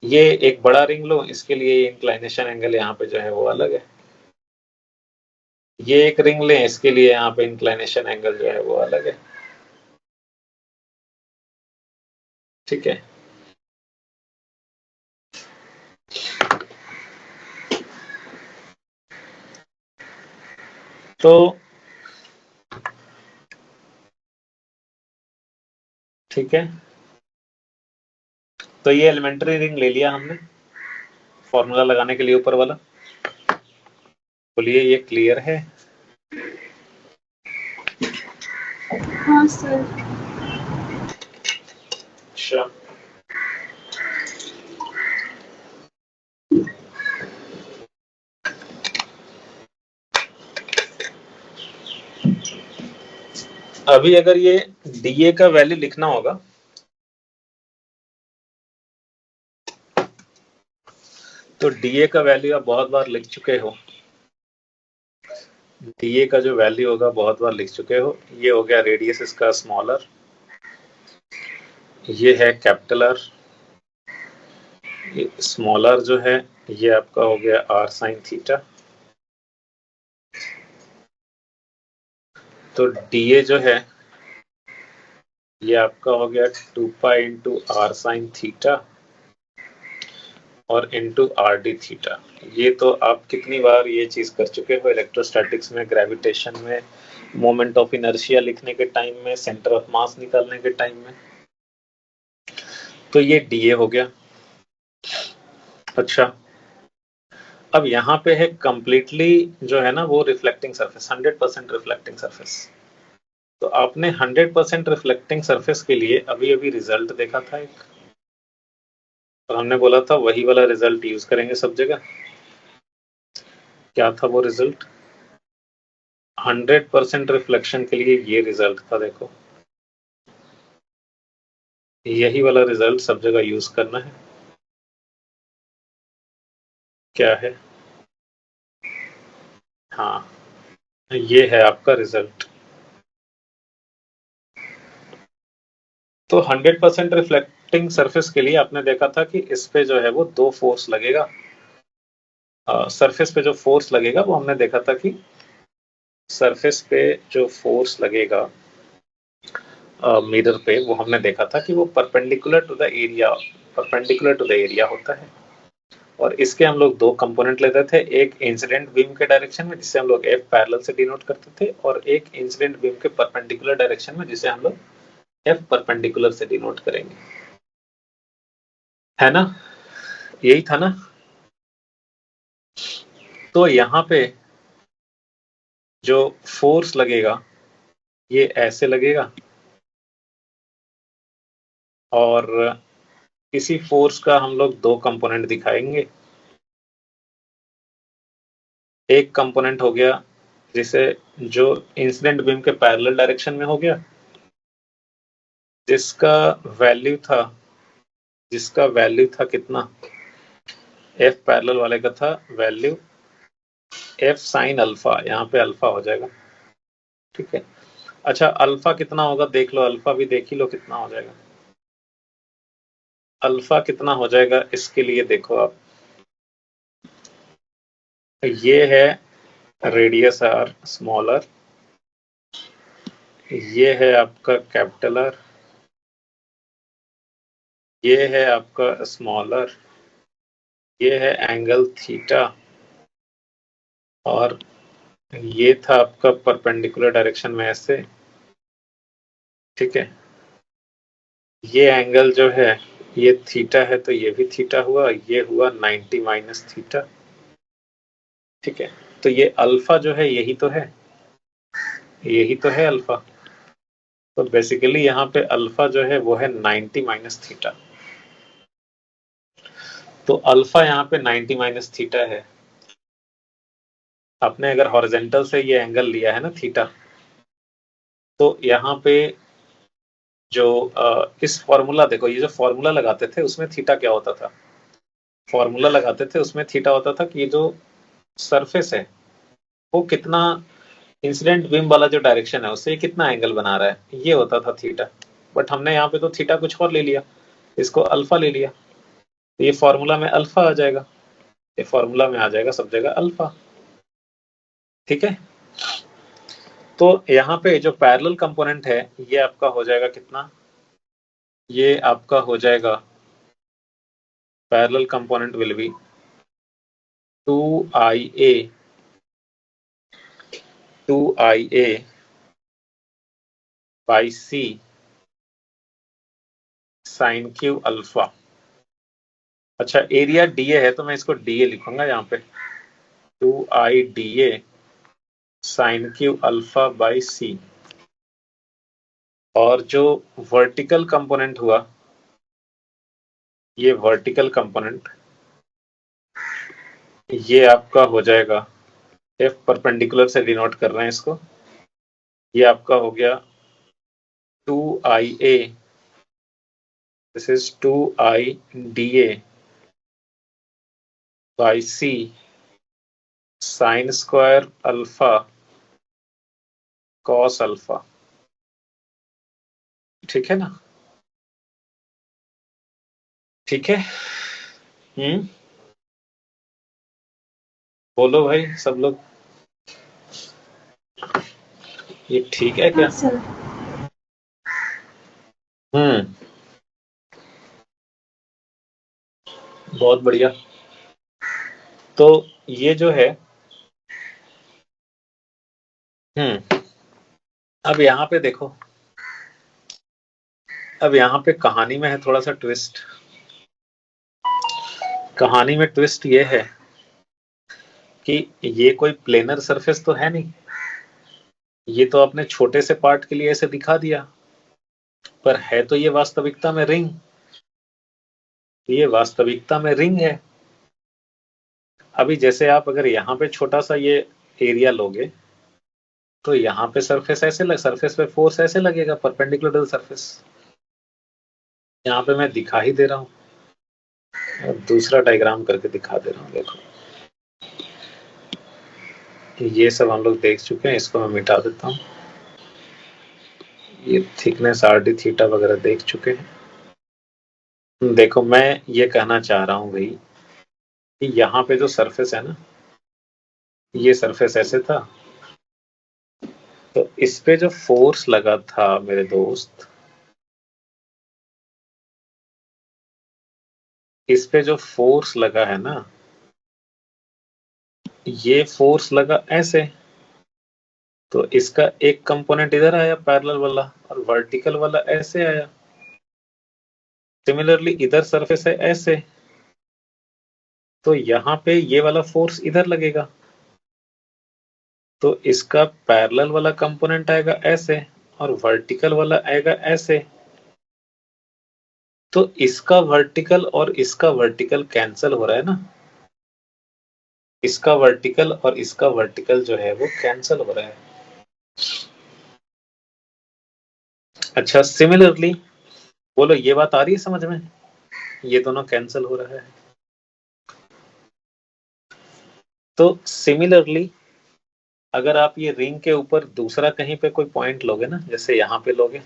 ये एक बड़ा रिंग लो, इसके लिए इंक्लाइनेशन एंगल यहाँ पे जो है वो अलग है। ये एक रिंग लें, इसके लिए यहाँ पे इंक्लाइनेशन एंगल जो है वो अलग है। ठीक है, तो ठीक है, तो ये एलिमेंट्री रिंग ले लिया हमने फॉर्मूला लगाने के लिए ऊपर वाला। बोलिए ये क्लियर है। हाँ सर। अच्छा, अभी अगर ये डीए का वैल्यू लिखना होगा, तो डीए का वैल्यू आप बहुत बार लिख चुके हो, डीए का जो वैल्यू होगा बहुत बार लिख चुके हो। ये हो गया रेडियस इसका स्मॉलर, ये है कैपिटल आर, स्मॉलर जो है ये आपका हो गया आर साइन थीटा। तो डीए जो है ये आपका हो गया 2 pi into R sine theta और इंटू आर डी थीटा। ये तो आप कितनी बार ये चीज कर चुके हो इलेक्ट्रोस्टैटिक्स में, ग्रेविटेशन में, मोमेंट ऑफ इनर्शिया लिखने के टाइम में, सेंटर ऑफ मास निकालने के टाइम में। तो ये डीए हो गया। अच्छा, अब यहाँ पे है कंप्लीटली जो है ना वो रिफ्लेक्टिंग सरफेस, 100% रिफ्लेक्टिंग सरफेस। तो आपने 100% रिफ्लेक्टिंग सरफेस के लिए अभी अभी रिजल्ट देखा था एक, और हमने बोला था वही वाला रिजल्ट यूज करेंगे सब जगह। क्या था वो रिजल्ट? 100% रिफ्लेक्शन के लिए ये रिजल्ट था, देखो यही वाला रिजल्ट सब जगह यूज करना है। क्या है? हाँ, ये है आपका रिजल्ट। तो 100% रिफ्लेक्टिंग सरफेस के लिए आपने देखा था कि इस पे जो है वो 2 फोर्स लगेगा। सरफेस पे जो फोर्स लगेगा वो हमने देखा था कि सरफेस पे जो फोर्स लगेगा मिरर पे, वो हमने देखा था कि वो परपेंडिकुलर टू द एरिया होता है। और इसके हम लोग 2 कंपोनेंट लेते थे, एक इंसिडेंट बीम के डायरेक्शन में जिसे हम लोग एफ पैरेलल से डिनोट करते थे, और एक इंसिडेंट बीम के परपेंडिकुलर डायरेक्शन में जिसे हम लोग एफ परपेंडिकुलर से डिनोट करेंगे, है ना? यही था ना? तो यहाँ पे जो फोर्स लगेगा ये ऐसे लगेगा, और इसी फोर्स का हम लोग 2 कंपोनेंट दिखाएंगे। एक कंपोनेंट हो गया जिसे जो इंसिडेंट बीम के पैरेलल डायरेक्शन में हो गया, जिसका वैल्यू था कितना? एफ पैरेलल वाले का था वैल्यू एफ साइन अल्फा, यहाँ पे अल्फा हो जाएगा, ठीक है। अच्छा, अल्फा कितना होगा देख लो, अल्फा भी देख ही लो कितना हो जाएगा। अल्फा कितना हो जाएगा इसके लिए देखो आप, ये है रेडियस आर स्मॉलर, ये है आपका कैपिटल आर, ये है आपका स्मॉलर, ये है एंगल थीटा, और ये था आपका परपेंडिकुलर डायरेक्शन में ऐसे, ठीक है। ये एंगल जो है ये थीटा है, तो ये भी थीटा हुआ, ये हुआ 90 माइनस थीटा, ठीक है। तो ये अल्फा जो है यही तो है, यही तो है अल्फा। तो बेसिकली यहाँ पे अल्फा जो है वो है 90 माइनस थीटा। तो अल्फा यहाँ पे 90 माइनस थीटा है। आपने अगर हॉरिजेंटल से ये एंगल लिया है ना थीटा, तो यहाँ पे जो इस फॉर्मूला देखो, ये जो फॉर्मूला लगाते थे उसमें थीटा क्या होता था? फॉर्मूला लगाते थे उसमें थीटा होता था कि ये जो सरफेस है वो कितना इंसिडेंट बीम वाला जो डायरेक्शन है उससे कितना एंगल बना रहा है, ये होता था थीटा। बट हमने यहाँ पे तो थीटा कुछ और ले लिया, इसको अल्फा ले लिया, तो ये फॉर्मूला में अल्फा आ जाएगा, ये फॉर्मूला में आ जाएगा सब जगह अल्फा, ठीक है। तो यहाँ पे जो पैरेलल कंपोनेंट है ये आपका हो जाएगा कितना? ये आपका हो जाएगा parallel component will be 2IA by C sine Q alpha. अच्छा, एरिया डीए है तो मैं इसको डीए लिखूंगा यहाँ पे, 2IDA sine Q alpha by C. और जो वर्टिकल कंपोनेंट हुआ, ये वर्टिकल कंपोनेंट ये आपका हो जाएगा, एफ परपेंडिकुलर से डिनोट कर रहे हैं इसको, ये आपका हो गया 2IA, this is 2IDA by C sine square alpha cos alpha, ठीक है ना? ठीक है। बोलो भाई सब लोग, ये ठीक है क्या? हाँ सर। बहुत बढ़िया। तो ये जो है अब यहाँ पे देखो, अब यहाँ पे कहानी में है थोड़ा सा ट्विस्ट। कहानी में ट्विस्ट ये है कि ये कोई प्लेनर सरफेस तो है नहीं, ये तो अपने छोटे से पार्ट के लिए ऐसे दिखा दिया, पर है तो ये वास्तविकता में रिंग। ये वास्तविकता में रिंग है। अभी जैसे आप अगर यहाँ पे छोटा सा ये एरिया लोगे तो यहाँ पे सरफेस ऐसे सरफेस पे फोर्स ऐसे लगेगा, परपेंडिकुलर टू द सरफेस। यहाँ पे मैं दिखा ही दे रहा हूँ और दूसरा डायग्राम करके दिखा दे रहा हूँ। देखो ये सब हम लोग देख चुके हैं, इसको मैं मिटा देता हूँ। ये थिकनेस आर डी थीटा वगैरह देख चुके हैं। देखो मैं ये कहना चाह रहा हूँ भाई कि यहाँ पे जो सरफेस है ना, ये सरफेस ऐसे था, तो इस पे जो फोर्स लगा था मेरे दोस्त, इस पे जो फोर्स लगा है ना, ये फोर्स लगा ऐसे, तो इसका एक कंपोनेंट इधर आया पैरेलल वाला और वर्टिकल वाला ऐसे आया। सिमिलरली इधर सरफेस है ऐसे, तो यहाँ पे ये वाला फोर्स इधर लगेगा, तो इसका पैरेलल वाला कंपोनेंट आएगा ऐसे और वर्टिकल वाला आएगा ऐसे। तो इसका वर्टिकल और इसका वर्टिकल कैंसल हो रहा है ना, इसका वर्टिकल और इसका वर्टिकल जो है वो कैंसल हो रहा है। अच्छा सिमिलरली बोलो, ये बात आ रही है समझ में? ये दोनों कैंसल हो रहा है। तो सिमिलरली अगर आप ये रिंग के ऊपर दूसरा कहीं पे कोई पॉइंट लोगे ना, जैसे यहाँ पे लोगे,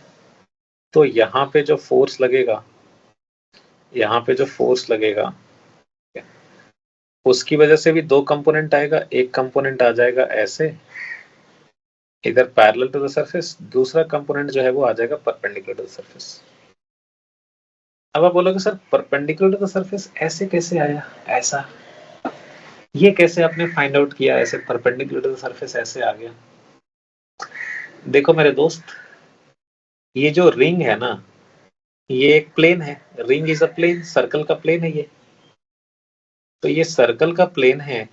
तो यहाँ पे जो फोर्स लगेगा, यहाँ पे जो फोर्स लगेगा उसकी वजह से भी दो कंपोनेंट आएगा। एक कंपोनेंट आ जाएगा ऐसे इधर पैरेलल टू द सरफेस, दूसरा कंपोनेंट जो है वो आ जाएगा परपेंडिकुलर टू द सरफेस। अब आप बोलोगे sir perpendicular to the surface ऐसे कैसे आया? ऐसा ये कैसे आपने फाइंड आउट किया ऐसे परपेंडिकुलर टू द सरफेस ऐसे आ गया? देखो मेरे दोस्त, ये जो रिंग है ना, ये एक प्लेन है। Ring is a plane, circle का प्लेन है ये। तो ये सर्कल का प्लेन है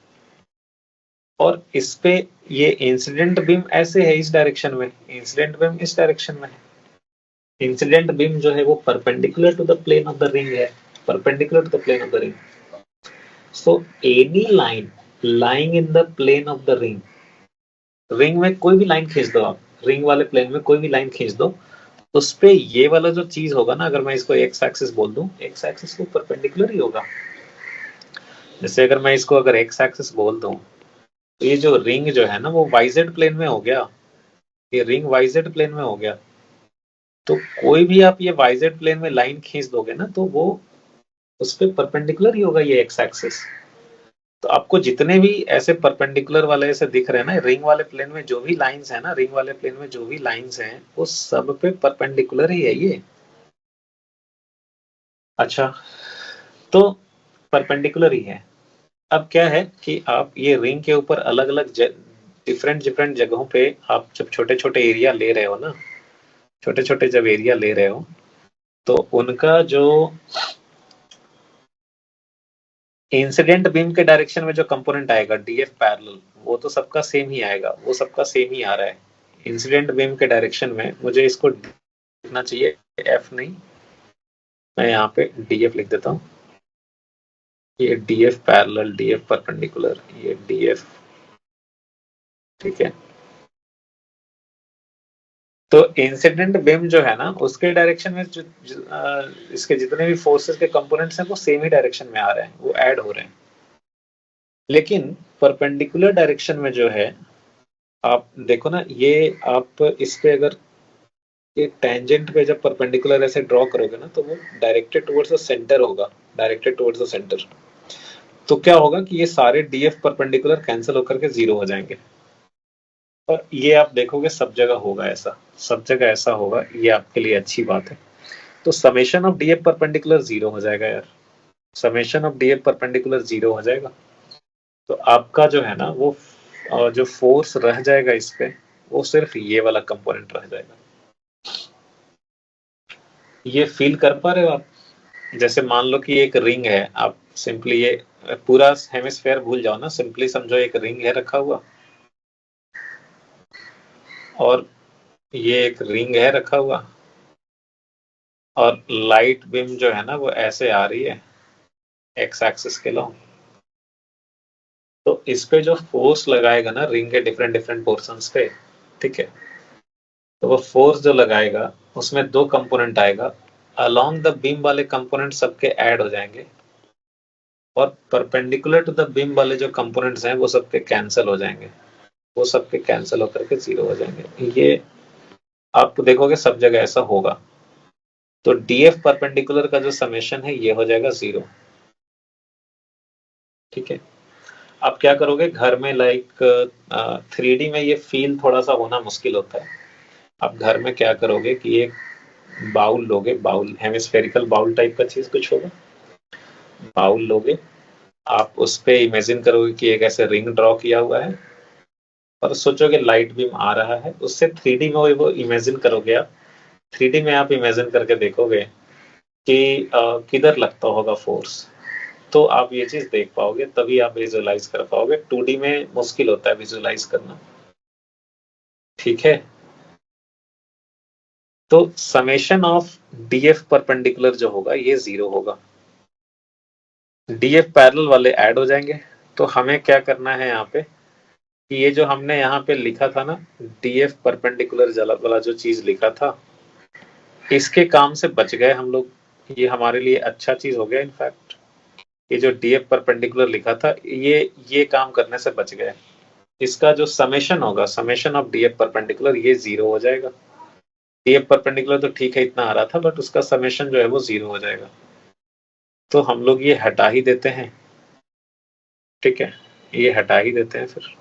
और इस पे ये इंसिडेंट बीम ऐसे है इस डायरेक्शन में, इंसिडेंट बीम इस डायरेक्शन में है। इंसिडेंट बीम जो है वो perpendicular to the plane of the ring है, perpendicular to the plane of the ring. So any line lying in the plane of the ring, ring में कोई भी लाइन खींच दो आप, रिंग वाले प्लेन में कोई भी लाइन खींच दो, उस पे ये वाला जो चीज होगा ना, अगर मैं इसको एक्स एक्सिस बोल दूं, एक्स एक्सिस को परपेंडिकुलर ही होगा। जैसे अगर मैं इसको अगर एक्स एक्सिस बोल दूं, तो ये जो रिंग जो है ना वो वाईजेड प्लेन में हो गया, ये रिंग वाईजेड प्लेन में हो गया। तो कोई भी आप ये वाईजेड प्लेन में लाइन खींच दोगे ना, तो वो उस पे परपेंडिकुलर ही होगा ये एक्स एक्सिस। तो आपको जितने भी ऐसे परपेंडिकुलर वाले ऐसे दिख रहे हैं ना, रिंग वाले प्लेन में जो भी लाइंस है ना, रिंग वाले प्लेन में जो भी लाइंस हैं वो सब पे परपेंडिकुलर ही है ये। अच्छा, तो परपेंडिकुलर ही है। अब क्या है कि आप ये रिंग के ऊपर अलग अलग डिफरेंट डिफरेंट जगहों पे आप जब छोटे छोटे एरिया ले रहे हो ना, छोटे छोटे जब एरिया ले रहे हो, तो उनका जो इंसिडेंट बीम के डायरेक्शन में जो कंपोनेंट आएगा डीएफ पैरेलल, वो तो सबका सेम ही आएगा, वो सबका सेम ही आ रहा है। इंसिडेंट बीम के डायरेक्शन में मुझे इसको लिखना चाहिए एफ नहीं, मैं यहाँ पे डीएफ लिख देता हूँ। ये डीएफ पैरेलल, डीएफ परपेंडिकुलर, ये डीएफ, ठीक है। तो इंसिडेंट बीम जो है ना उसके डायरेक्शन में इसके जितने भी फोर्सेस के कंपोनेंट्स हैं वो सेम ही डायरेक्शन में आ रहे हैं, वो ऐड हो रहे हैं। लेकिन परपेंडिकुलर डायरेक्शन में जो है, आप देखो ना, ये आप इस पे अगर ये टेंजेंट पे जब परपेंडिकुलर ऐसे ड्रॉ करोगे ना, तो वो डायरेक्टेड टुवर्ड्स द सेंटर होगा, डायरेक्टेड टुवर्ड्स द सेंटर। तो क्या होगा कि ये सारे डीएफ परपेंडिकुलर कैंसिल होकर के जीरो हो जाएंगे। और ये आप देखोगे सब जगह होगा ऐसा, सब जगह ऐसा होगा, ये आपके लिए अच्छी बात है। तो summation of DF perpendicular zero हो जाएगा यार, summation of DF perpendicular zero हो जाएगा। तो आपका जो है ना वो जो फोर्स रह जाएगा इस पे, वो सिर्फ ये वाला कंपोनेंट रह जाएगा। ये फील कर पा रहे हो आप? जैसे मान लो कि एक रिंग है, आप सिंपली ये पूरा हेमिस्फेयर भूल जाओ ना, सिंपली समझो एक रिंग है रखा हुआ, और ये एक रिंग है रखा हुआ, और लाइट बीम जो है ना वो ऐसे आ रही है एक्स एक्सिस के लॉन्ग। तो इस पे जो फोर्स लगाएगा ना रिंग के डिफरेंट डिफरेंट पोर्शंस पे, ठीक है, तो वो फोर्स जो लगाएगा उसमें दो कंपोनेंट आएगा, अलोंग द बीम वाले कंपोनेंट सबके ऐड हो जाएंगे, और परपेंडिकुलर टू द बीम वाले जो कंपोनेंट्स हैं वो सबके कैंसिल हो जाएंगे, वो सबके कैंसिल होकर के जीरो हो जाएंगे। ये आप देखोगे सब जगह ऐसा होगा। तो डीएफ परपेंडिकुलर का जो समेशन है ये हो जाएगा जीरो, ठीक है। आप क्या करोगे घर में, लाइक 3D में ये फील थोड़ा सा होना मुश्किल होता है। आप घर में क्या करोगे कि एक बाउल लोगे, बाउल हेमिस्फेरिकल बाउल टाइप का चीज कुछ होगा, बाउल लोगे, आप उस पे इमेजिन करोगे कि एक ऐसे रिंग ड्रॉ किया हुआ है, और सोचोगे लाइट बीम आ रहा है, उससे 3D में वो इमेजिन करोगे आप। 3D में आप इमेजिन करके देखोगे कि किधर लगता होगा फोर्स, तो आप ये चीज देख पाओगे, तभी आप विजुअलाइज कर पाओगे। 2D में मुश्किल होता है विजुअलाइज करना, ठीक है। तो समेशन ऑफ डीएफ परपेंडिकुलर जो होगा ये जीरो होगा, डीएफ पैरेलल वाले ऐड हो जाएंगे। तो हमें क्या करना है यहाँ पे कि ये जो हमने यहाँ पे लिखा था ना, डीएफ परपेंडिकुलर वाला जो चीज लिखा था, इसके काम से बच गए हम लोग। ये हमारे लिए अच्छा चीज हो गया। इनफैक्ट ये जो डीएफ परपेंडिकुलर लिखा था ये काम करने से बच गए। इसका जो समेशन होगा, समेशन ऑफ डीएफ परपेंडिकुलर, ये जीरो हो जाएगा। डीएफ परपेंडिकुलर तो ठीक है इतना आ रहा था, बट उसका समेशन जो है वो जीरो हो जाएगा। तो हम लोग ये हटा ही देते हैं, ठीक है, ये हटा ही देते हैं फिर,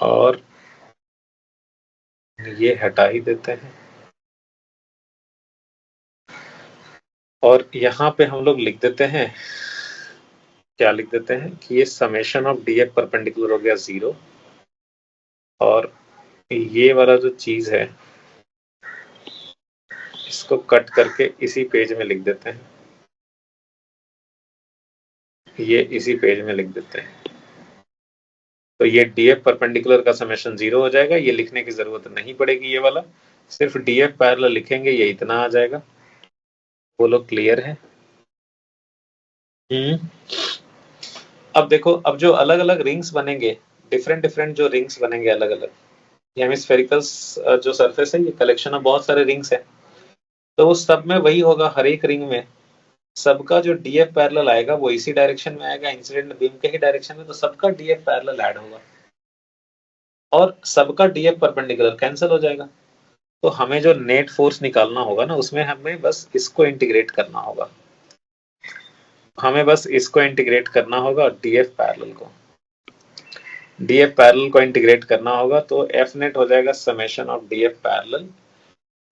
और ये हटा ही देते हैं, और यहाँ पे हम लोग लिख देते हैं, क्या लिख देते हैं कि ये समेशन ऑफ डीएफ परपेंडिकुलर हो गया जीरो, और ये वाला जो चीज है इसको कट करके इसी पेज में लिख देते हैं, ये इसी पेज में लिख देते हैं। तो ये डीएफ परपेंडिकुलर का समेशन जीरो हो जाएगा, ये लिखने की जरूरत नहीं पड़ेगी, ये वाला सिर्फ डीएफ पैरेलल लिखेंगे, ये इतना आ जाएगा। वो लोग क्लियर है? अब देखो, अब जो अलग अलग रिंग्स बनेंगे, डिफरेंट डिफरेंट जो रिंग्स बनेंगे अलग अलग, हेमिस्फेरिकल जो सरफेस है ये कलेक्शन ऑफ बहुत सारे रिंग्स है, तो वो सब में वही होगा। हर एक रिंग में सबका जो डीएफ पैरेलल आएगा वो इसी डायरेक्शन में आएगा, इंसिडेंट बीम के ही डायरेक्शन में, तो सबका डीएफ पैरेलल ऐड होगा और सबका डीएफ परपेंडिकुलर कैंसिल हो जाएगा। तो हमें जो नेट फोर्स निकालना होगा ना, उसमें हमें बस इसको इंटीग्रेट करना होगा, हमें बस इसको इंटीग्रेट करना होगा, डीएफ पैरेलल को, डीएफ पैरेलल को इंटीग्रेट करना होगा। तो एफ नेट हो जाएगा summation of DF parallel.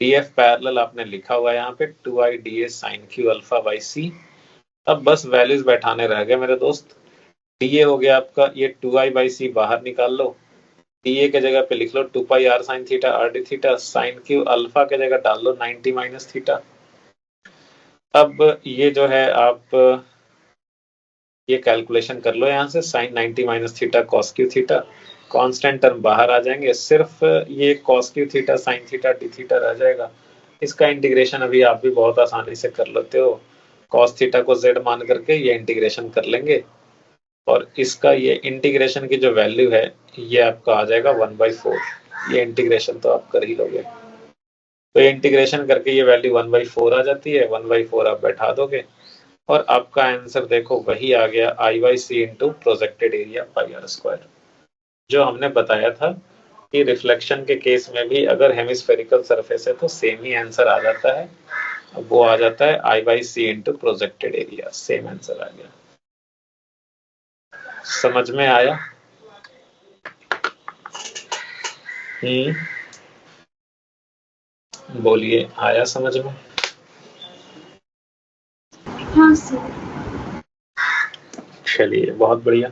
DF parallel आपने लिखा हुआ है यहाँ पे 2i dA sin q alpha by C. अब बस वैल्यूज बैठाने रह गए मेरे दोस्त। डीए हो गया आपका, ये 2i बाई सी बाहर निकाल लो, डीए के जगह पे लिख लो 2 पाई r sin theta r d theta, sin q alpha के जगह डाल लो 90 माइनस थीटा। अब ये जो है आप ये कैलकुलेशन कर लो यहाँ से, sin 90 minus theta cos q theta, constant term बाहर आ जाएंगे, सिर्फ ये cos q theta sin theta d theta रह जाएगा। इसका इंटीग्रेशन अभी आप भी बहुत आसानी से कर लेते हो, cos थीटा को z मान करके ये इंटीग्रेशन कर लेंगे, और इसका ये इंटीग्रेशन की जो वैल्यू है ये आपका आ जाएगा 1/4। ये इंटीग्रेशन तो आप कर ही लोगे, तो ये इंटीग्रेशन करके ये वैल्यू 1/4 आ जाती है, 1/4 आप बैठा दोगे, और आपका आंसर देखो वही आ गया, I by C into projected area pi R square. जो हमने बताया था कि रिफ्लेक्शन के केस में भी अगर हेमिस्फेरिकल सरफेस है तो सेम ही आंसर आ जाता है, वो आ जाता है I by C into projected area, same answer आ गया। समझ में आया? बोलिए, आया समझ में? हाँ सर। चलिए बहुत बढ़िया।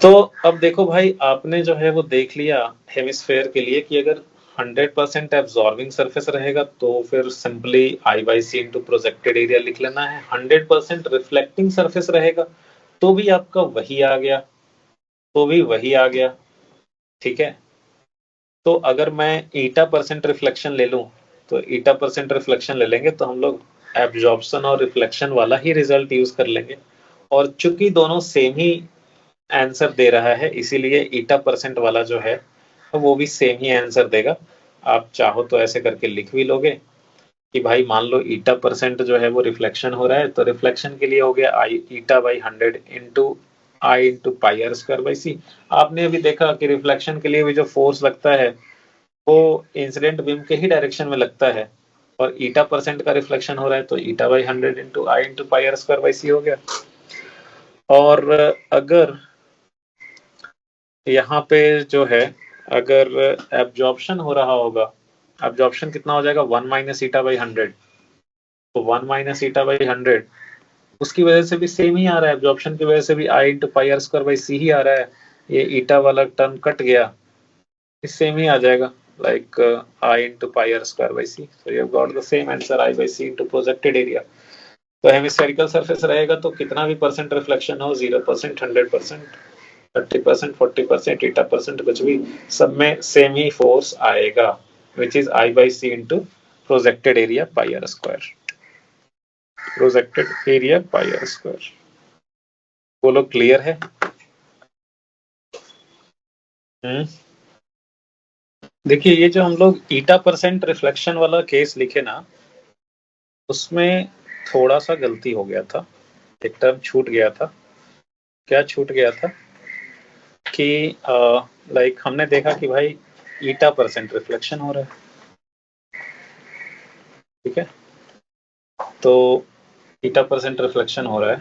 तो अब देखो भाई, आपने जो है वो देख लिया हेमिस्फेयर के लिए कि अगर 100% एब्जॉर्बिंग सरफेस रहेगा तो फिर simply I by C into projected area लिख लेना है। 100% रिफ्लेक्टिंग सरफेस रहेगा तो भी आपका वही आ गया, तो भी वही आ गया, ठीक है। तो अगर मैं ईटा परसेंट रिफ्लेक्शन ले लूं, तो ईटा परसेंट रिफ्लेक्शन ले लेंगे तो हम लोग एब्जॉर्प्शन और रिफ्लेक्शन वाला ही रिजल्ट यूज कर लेंगे। और चूंकि दोनों सेम ही आंसर दे रहा है, इसीलिए ईटा परसेंट वाला जो है वो भी सेम ही आंसर देगा। आप चाहो तो ऐसे करके लिख भी लोगे कि भाई मान लो ईटा परसेंट जो है वो रिफ्लेक्शन हो रहा है, तो रिफ्लेक्शन के लिए हो गया I eta by 100 into I into pi R square by C. आपने अभी देखा कि रिफ्लेक्शन के लिए भी जो फोर्स लगता है वो इंसिडेंट बीम के ही डायरेक्शन में लगता है, और ईटा परसेंट का रिफ्लेक्शन हो रहा है तो eta by 100 into I into pi R square by C हो गया। और अगर यहाँ पे जो है अगर एब्जॉर्प्शन हो रहा होगा, एब्जॉर्प्शन कितना हो जाएगा 1 माइनस ईटा बाई 100, तो 1 माइनस ईटा बाई 100 उसकी वजह से भी सेम ही आ रहा है, एब्जॉर्प्शन की वजह से भी I into pi R square by C ही आ रहा है। ये ईटा वाला टर्म कट गया, इस सेम ही आ जाएगा, like I into pi r square by c. So you have got the same answer I by c into projected area. तो हेमिस्फेरिकल सरफेस रहेगा तो कितना भी परसेंट रिफ्लेक्शन हो, 0%, 100%, 30%, 40%, ईटा परसेंट, कुछ भी, सब में सेम ही फोर्स आएगा, which is I by c into projected area pi r square. projected area pi r square. बोलो क्लियर है? देखिए ये जो हम लोग ईटा परसेंट रिफ्लेक्शन वाला केस लिखे ना, उसमें थोड़ा सा गलती हो गया था, एक टर्म छूट गया था। क्या छूट गया था कि लाइक हमने देखा कि भाई ईटा परसेंट रिफ्लेक्शन हो रहा है, ठीक है, तो ईटा परसेंट रिफ्लेक्शन हो रहा है,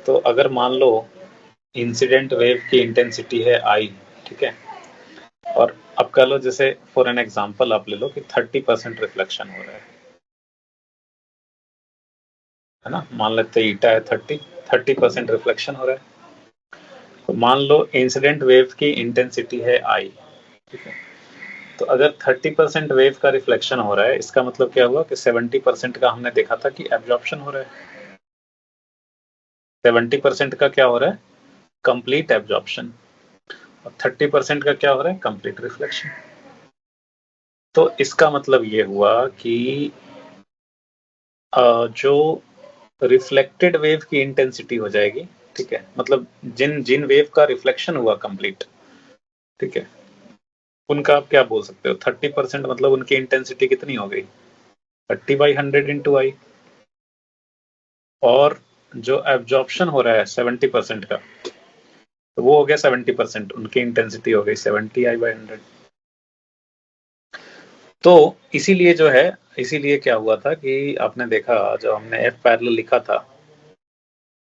तो अगर मान लो इंसिडेंट वेव की इंटेंसिटी है आई, ठीक है, और अब कह लो जैसे फॉर एन एग्जांपल आप ले लो कि 30% रिफ्लेक्शन हो रहा है ना, मान लेते हैं ईटा है 30% रिफ्लेक्शन हो रहा है। तो मान लो इंसिडेंट वेव की इंटेंसिटी है आई, ठीक है, तो अगर 30% वेव का रिफ्लेक्शन हो रहा है, इसका मतलब क्या हुआ कि 70% का हमने देखा था कि एब्जॉर्प्शन हो रहा है, 70% का क्या हो रहा है, कंप्लीट एब्जॉर्प्शन, और 30% का क्या हो रहा है, कंप्लीट रिफ्लेक्शन। तो इसका मतलब ये हुआ कि जो रिफ्लेक्टेड वेव की इंटेंसिटी हो जाएगी, ठीक है, मतलब जिन जिन वेव का रिफ्लेक्शन हुआ कंप्लीट, ठीक है, उनका आप क्या बोल सकते हो, 30% मतलब उनकी इंटेंसिटी कितनी हो गई, 30/100 इंटू आई। और जो एब्जॉर्प्शन हो रहा है 70% का, तो वो हो गया 70%, उनकी इंटेंसिटी हो गई 70I/100। तो इसीलिए जो है, इसीलिए क्या हुआ था कि आपने देखा जब हमने एफ पैरेलल लिखा था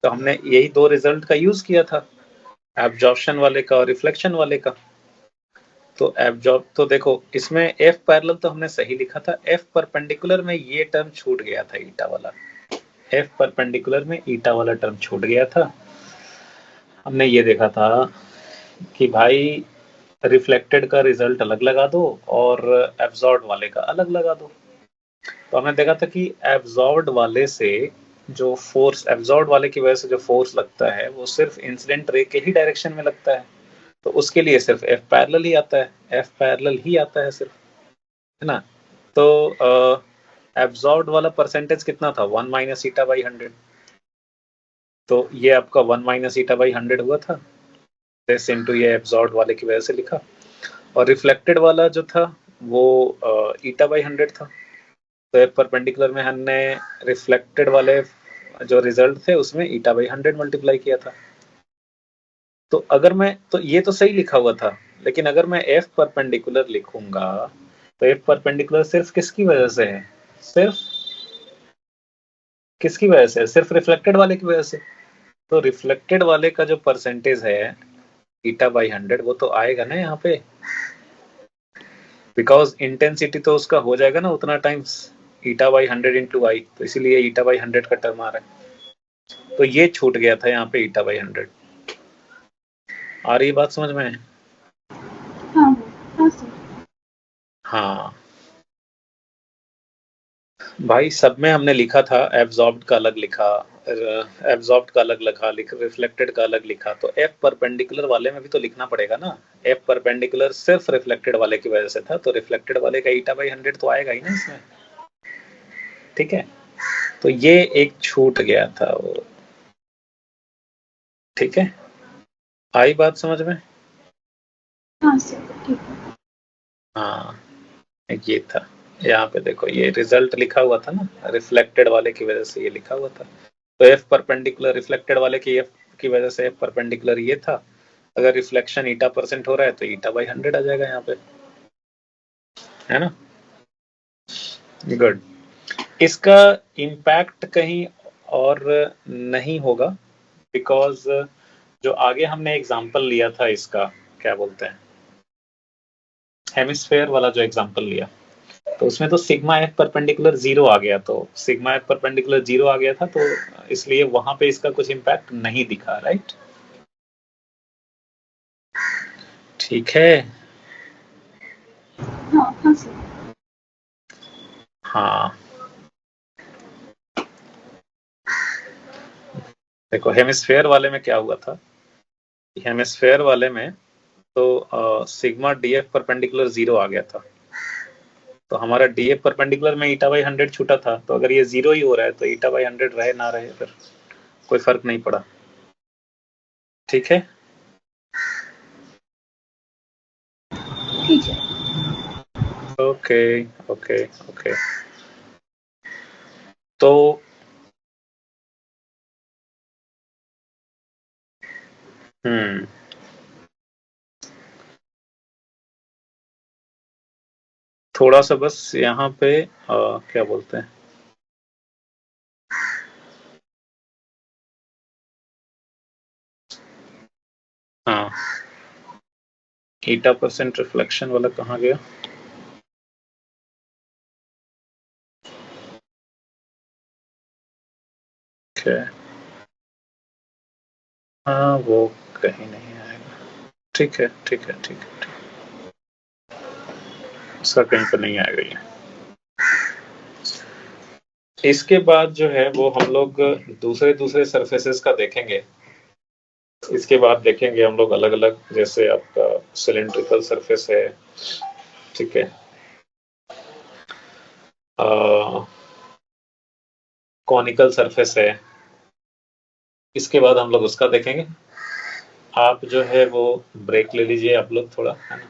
तो हमने यही दो रिजल्ट का यूज किया था, एब्जॉर्प्शन वाले का और रिफ्लेक्शन वाले का। तो एब्जॉर्ब, तो देखो इसमें एफ पैरेलल तो हमने सही लिखा था, एफ परपेंडिकुलर में ये टर्म छूट गया था ईटा वाला, एफ परपेंडिकुलर में ईटा वाला टर्म छूट गया था। हमने ये देखा था कि भाई रिफ्लेक्टेड का रिजल्ट अलग लगा दो और एब्जॉर्ब वाले का अलग लगा दो। तो हमने देखा था कि एब्जॉर्ब वाले से जो फोर्स, एब्जॉर्ब वाले की वजह से जो फोर्स लगता है वो सिर्फ इंसिडेंट रे के ही डायरेक्शन में लगता है, तो उसके लिए सिर्फ एफ पैरेलल ही आता है, एफ पैरेलल ही आता है सिर्फ, है ना। तो एब्जॉर्ब वाला परसेंटेज कितना था, 1 माइनस ईटा बाई 100, तो ये आपका 1 माइनस ईटा बाई 100 हुआ था, दिस इनटू ये एब्जॉर्ब वाले की वजह से लिखा। और रिफ्लेक्टेड वाला जो था वो ईटा बाई 100 था, तो एक परपेंडिकुलर में हमने रिफ्लेक्टेड वाले जो रिजल्ट थे उसमें ईटा बाई 100 मल्टीप्लाई किया था। तो अगर मैं, तो ये तो सही लिखा हुआ था, लेकिन अगर मैं एफ परपेंडिकुलर लिखूंगा तो एफ परपेंडिकुलर सिर्फ किसकी वजह से है, सिर्फ किसकी वजह से, सिर्फ रिफ्लेक्टेड वाले की वजह से। तो रिफ्लेक्टेड वाले का जो परसेंटेज है ईटा बाई 100 वो तो आएगा ना यहाँ पे, बिकॉज इंटेंसिटी तो उसका हो जाएगा ना उतना टाइम्स ईटा बाई 100 इंटू आई, तो इसीलिए ईटा बाई 100 का टर्म आ रहा है। तो ये छूट गया था यहाँ पे ईटा बाई 100, आ रही बात समझ में? हाँ हाँ सर। हाँ भाई, सब में हमने लिखा था एब्जॉर्ब्ड का अलग लिखा, एब्जॉर्ब्ड का अलग लिखा, रिफ्लेक्टेड का अलग लिखा, तो एफ परपेंडिकुलर वाले में भी तो लिखना पड़ेगा ना। एफ परपेंडिकुलर सिर्फ रिफ्लेक्टेड वाले की वजह से था, तो रिफ्लेक्टेड वाले का ईटा बाई 100 तो आएगा ही ना इसमें, ठीक है। तो ये एक छूट गया था वो, ठीक है। आई बात समझ में? हाँ सर ठीक है। हाँ ये था, यहाँ पे देखो ये रिजल्ट लिखा हुआ था ना, रिफ्लेक्टेड वाले की वजह से ये लिखा हुआ था। तो एफ परपेंडिकुलर रिफ्लेक्टेड वाले की एफ की वजह से एफ परपेंडिकुलर ये था। अगर रिफ्लेक्शन ईटा % हो रहा है तो ईटा बाई 100 आ जाएगा यहाँ पे, है ना। गुड। इसका इम्पैक्ट कहीं और नहीं होगा, बिकॉज जो आगे हमने एग्जांपल लिया था इसका, क्या बोलते हैं, हेमिस्फेयर वाला जो एग्जांपल लिया, तो उसमें तो सिग्मा एफ परपेंडिकुलर 0 आ गया, तो सिग्मा एफ परपेंडिकुलर 0 आ गया था, तो इसलिए वहां पे इसका कुछ इम्पैक्ट नहीं दिखा, राइट। ठीक है। हाँ हाँ सर। हाँ देखो हेमिस्फेयर वाले में क्या हुआ था, हेमिस्फेयर वाले में तो सिग्मा डी एफ परपेंडिकुलर 0 आ गया था, तो हमारा डी एफ परपेंडिकुलर में ईटा बाई 100 छूटा था, तो अगर ये 0 ही हो रहा है तो ईटा बाई 100 रहे ना रहे फिर कोई फर्क नहीं पड़ा, ठीक है। ठीक है। Okay okay okay. तो थोड़ा सा बस यहाँ पे क्या बोलते हैं, हाँ ईटा % रिफ्लेक्शन वाला कहाँ गया, क्या, हाँ वो कहीं नहीं आएगा, ठीक है ठीक है ठीक है ठीक है, उसका कहीं पर नहीं आएगा ये। इसके बाद जो है वो हम लोग दूसरे दूसरे सरफेसेस का देखेंगे, इसके बाद देखेंगे हम लोग अलग अलग, जैसे आपका सिलेंड्रिकल सरफेस है, ठीक है, कॉनिकल सरफेस है, इसके बाद हम लोग उसका देखेंगे। आप जो है वो ब्रेक ले लीजिए आप लोग थोड़ा, है ना।